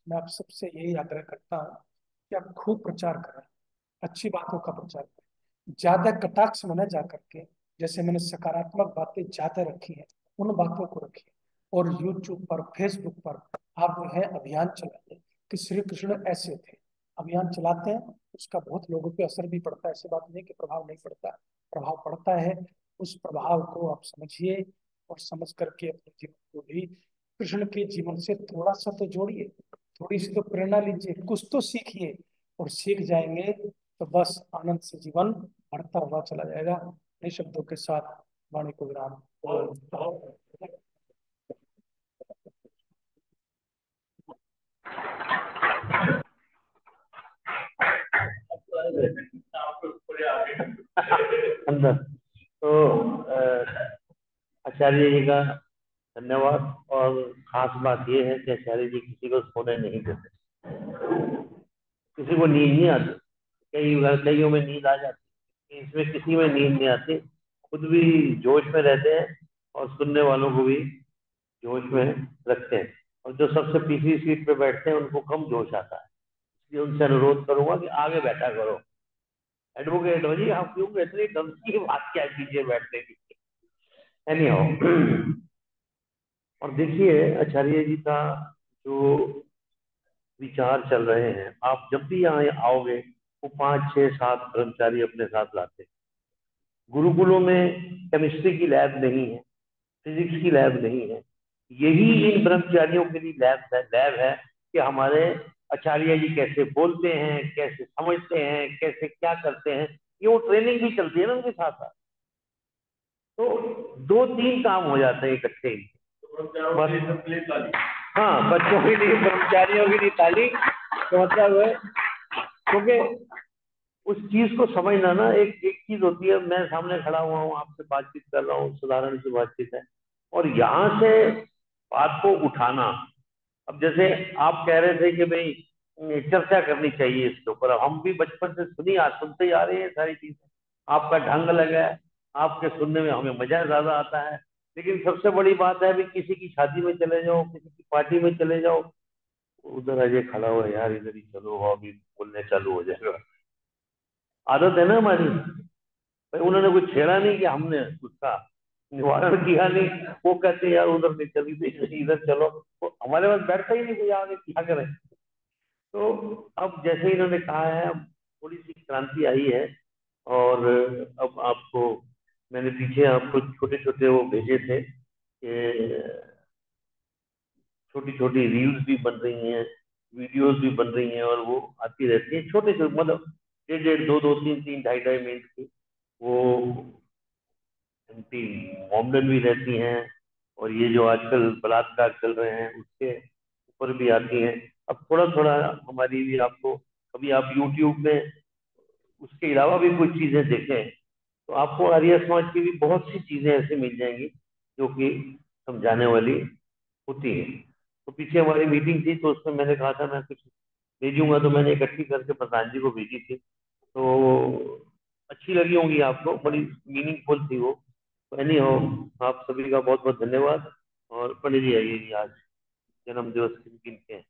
मैं आप सबसे यही आग्रह करता हूँ कि आप खूब प्रचार करें, अच्छी बातों का प्रचार करें, ज्यादा कटाक्ष में न जा करके, जैसे मैंने सकारात्मक बातें ज्यादा रखी हैं, उन बातों को रखिए। और यूट्यूब पर, फेसबुक पर आप जो है अभियान चलाइए कि श्री कृष्ण ऐसे थे। अभियान चलाते हैं, उसका बहुत लोगों पे असर भी पड़ता है। ऐसी बात नहीं कि प्रभाव नहीं पड़ता, प्रभाव पड़ता है। उस प्रभाव को आप समझिए और समझ करके अपने जीवन को भी कृष्ण के जीवन से थोड़ा सा तो जोड़िए, थोड़ी सी तो प्रेरणा लीजिए, कुछ तो सीखिए। और सीख जाएंगे तो बस आनंद से जीवन बढ़ता हुआ चला जाएगा। इन शब्दों के साथ वाणी को विराम। अंदर तो आचार्य जी का धन्यवाद। और खास बात यह है कि आचार्य जी किसी को सोने नहीं देते, किसी को नींद नहीं आती। कईयों में नींद आ जाती, इसमें किसी में नींद नहीं आती। खुद भी जोश में रहते हैं और सुनने वालों को भी जोश में रखते हैं। और जो सबसे पिछली सीट पे बैठते हैं उनको कम जोश आता है। इसलिए उनसे अनुरोध करूंगा कि आगे बैठा करो। एडवोकेट हो जी, आप क्यों इतनी गंदी की बात क्या कीजिए बैठने की। एनी हाउ, और देखिए आचार्य जी का जो विचार चल रहे हैं, आप जब भी यहाँ आओगे वो 5 6 7 कर्मचारी अपने साथ लाते हैं। गुरुकुलों में केमिस्ट्री की लैब नहीं है, फिजिक्स की लैब नहीं है। यही इन ब्रह्मचारियों के लिए लैब है कि हमारे आचार्य जी कैसे बोलते हैं, कैसे समझते हैं, कैसे क्या करते हैं। ये वो ट्रेनिंग भी चलती है ना उनके साथ साथ। तो 2 3 काम हो जाते हैं इकट्ठे ही। बस हाँ, बच्चों के लिए, कर्मचारियों के लिए ताली। तो मतलब है, क्योंकि उस चीज को समझना ना, एक एक चीज होती है, मैं सामने खड़ा हुआ हूँ, आपसे बातचीत कर रहा हूँ, साधारण सी बातचीत है, और यहाँ से बात को उठाना। अब जैसे आप कह रहे थे कि भाई चर्चा करनी चाहिए इसके ऊपर, अब हम भी बचपन से सुनी आ सुनते ही आ रहे हैं सारी चीजें। आपका ढंग लगा है, आपके सुनने में हमें मजा ज्यादा आता है। लेकिन सबसे बड़ी बात है, भी किसी की शादी में चले जाओ, किसी की पार्टी में चले जाओ, उधर अजय खड़ा हुआ है, यार इधर ही चलो, अभी बोलने चालू हो जाएगा। आदत है ना हमारी। भाई उन्होंने कुछ छेड़ा नहीं कि हमने उसका निवारण किया नहीं। वो कहते हैं यार उधर नहीं चली थी, इधर चलो। तो हमारे पास बैठता ही नहीं कोई, आगे क्या करें। तो अब जैसे इन्होंने कहा है, अब थोड़ी सी क्रांति आई है। और अब आपको, मैंने पीछे आपको छोटे छोटे वो भेजे थे कि छोटी छोटी रील्स भी बन रही हैं, वीडियोस भी बन रही हैं, और वो आती रहती हैं छोटे छोटे, मतलब 1.5 1 2 2 3 3 2.5 2.5 मिनट की। वो उनकी मोमडन भी रहती हैं, और ये जो आजकल बलात्कार चल रहे हैं उसके ऊपर भी आती हैं। अब थोड़ा थोड़ा हमारी भी आपको, कभी आप यूट्यूब में उसके अलावा भी कुछ चीजें देखें तो आपको आर्य समाज की भी बहुत सी चीजें ऐसे मिल जाएंगी जो कि समझाने वाली होती है। तो पीछे हमारी मीटिंग थी, तो उसमें मैंने कहा था मैं कुछ भेजूंगा, तो मैंने इकट्ठी करके प्रधान जी को भेजी थी। तो अच्छी लगी होंगी आपको, बड़ी मीनिंगफुल थी वो। तो एनी हो, आप सभी का बहुत बहुत धन्यवाद। और पंडित जी आइए जी, आज जन्म दिवस के दिन के हैं।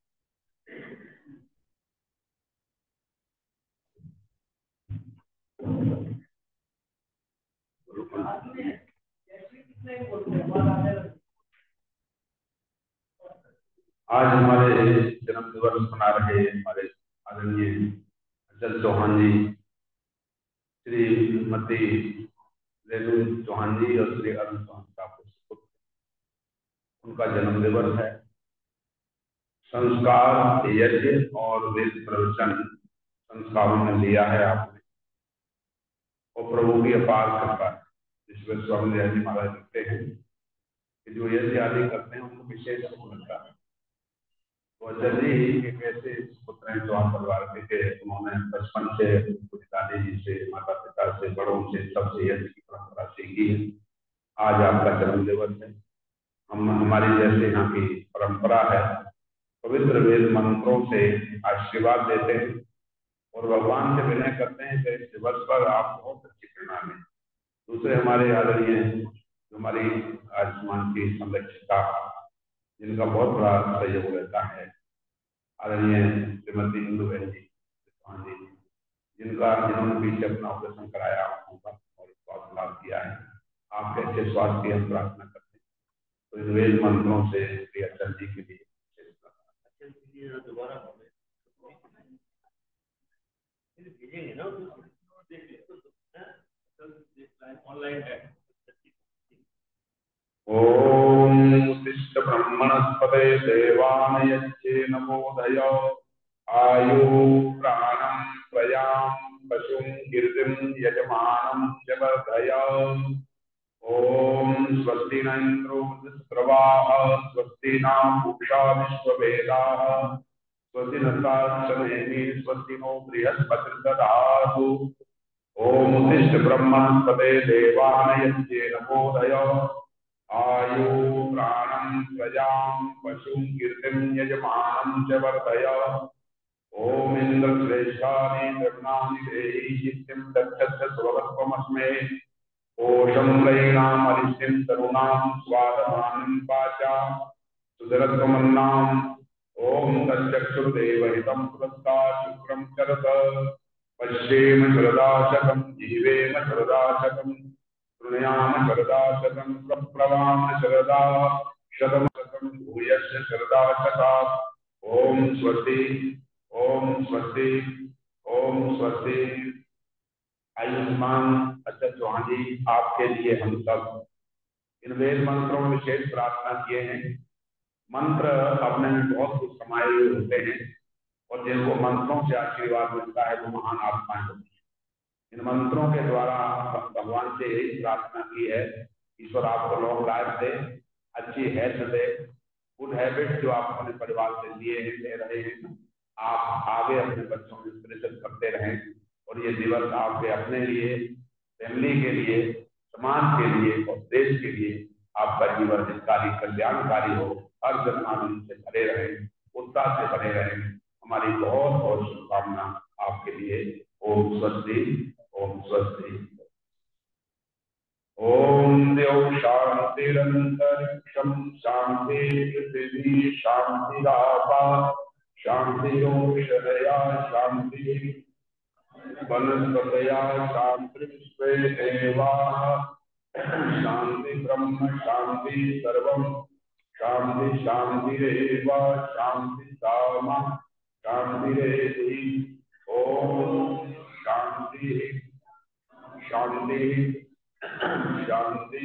आज हमारे जन्म दिवस मना रहे हमारे आदरणीय अचल चौहान जी, श्रीमती रेणु चौहान जी और श्री अरुण चौहान का पुत्र, उनका जन्म दिवस है। संस्कार, यज्ञ और वेद प्रवचन संस्कारों में लिया है आपने, और प्रभु की अपार कृपा है। जिसमें स्वामी जी महाराज लिखते हैं कि जो यज्ञ आदि करते हैं उनको विशेष सुख मिलता है। तो अचल जी एक ऐसे पुत्र हैं जो आप परिवार के थे, उन्होंने बचपन से दादी जी से, माता पिता से, बड़ों से, सबसे यज्ञ की परंपरा सीखी है। आज आपका जन्म दिवस है। हम, हमारी जैसे यहाँ की परंपरा है, पवित्र वेद मंत्रों से आशीर्वाद देते हैं और भगवान से विनय करते हैं कि इस दिवस पर आप बहुत अच्छी प्रेरणा लें। दूसरे हमारे आदरणीय जो हमारी आयुष्मान की संरक्षिता, जिनका बहुत बड़ा सहयोग रहता है, आदरणीय श्रीमती इंदु बहन जी, हाँ जी, जिन्होंने पीछे अपना ऑपरेशन कराया आंखों का और स्वास्थ्य लाभ किया है। आप कैसे स्वास्थ्य की हम प्रार्थना करते हैं। तो इन वेद मंत्रों से श्री अचल जी के लिए दोबारा भेजेंगे ना, ऑनलाइन है। ओम उत्तिष्ठ ब्रह्मणस्पते देवानयच्चे नमोदय आयु प्राणं प्रयां पशुं कीर्तिं यजमानं च वर्धय। ओम स्वस्ति न इंद्रो वृद्धस्रवाः स्वस्ति न पूषा विश्ववेदाः स्वस्ति नस्ताक्षमेमि स्वस्ति नो बृहस्पतिर्दधातु। ओम उत्तिष्ठ ब्रह्मणस्पते देवानयच्चे नमोदय आयु प्राणं प्रजां पशुं कीर्तिं यजमानं च वर्धय। ओम इन्द्रश्रेष्ठानि गृह्णानि देहि चित्तिं दक्षस्य सुभगत्वमस्मे ओषं रयीणाम् अरिष्टिं तरुणां स्वादमानं पाचा सुदरत्वमन्नाम्। ओम तच्चक्षुर्देवहितं पुरस्तात् शुक्रं चरत पश्येम शरदाशकं जीवेम शरदाशकं शृणुयाम शरदाशकं प्रप्लवाम शरदा शतमशतं भूयश्च शरदाशकात्। ओम स्वस्ति ओम स्वस्ति ओम स्वस्ति। आयुष्मान अच्छा चौहान जी, आपके लिए हम सब इन वेद मंत्रों में विशेष प्रार्थना किए हैं। मंत्र अपने में बहुत कुछ समाये हुए होते हैं और जिनको मंत्रों से आशीर्वाद मिलता है वो महान आत्माएं होती हैं। इन मंत्रों के द्वारा भगवान से यही प्रार्थना की है, ईश्वर आपको लॉन्ग लाइफ दे, अच्छी हेल्थ दे, गुड हैबिट जो आप अपने परिवार से लिए हैं, ले रहे हैं, आप आगे अपने बच्चों में प्रेषित करते रहें और ये दिवस आपके अपने लिए, फैमिली के लिए, समाज के लिए और देश के लिए आपका जीवन हितकारी कल्याणकारी हो, हर जन्मानंद से भरे रहें, उत्साह से भरे रहें। हमारी बहुत बहुत शुभकामना आपके लिए। ओम स्वस्ति ओम स्वस्ति। ओम देव शांतिरंतरिक्षम शांति पृथ्वी शांतिरापः शांतिरोषधया शांति वनस्पतया शांति विश्वे देवाः शांति ब्रह्म शांति सर्वं शांति शांतिरेव शांति सामा शांतिरेधि। ओम शांति शांति शांति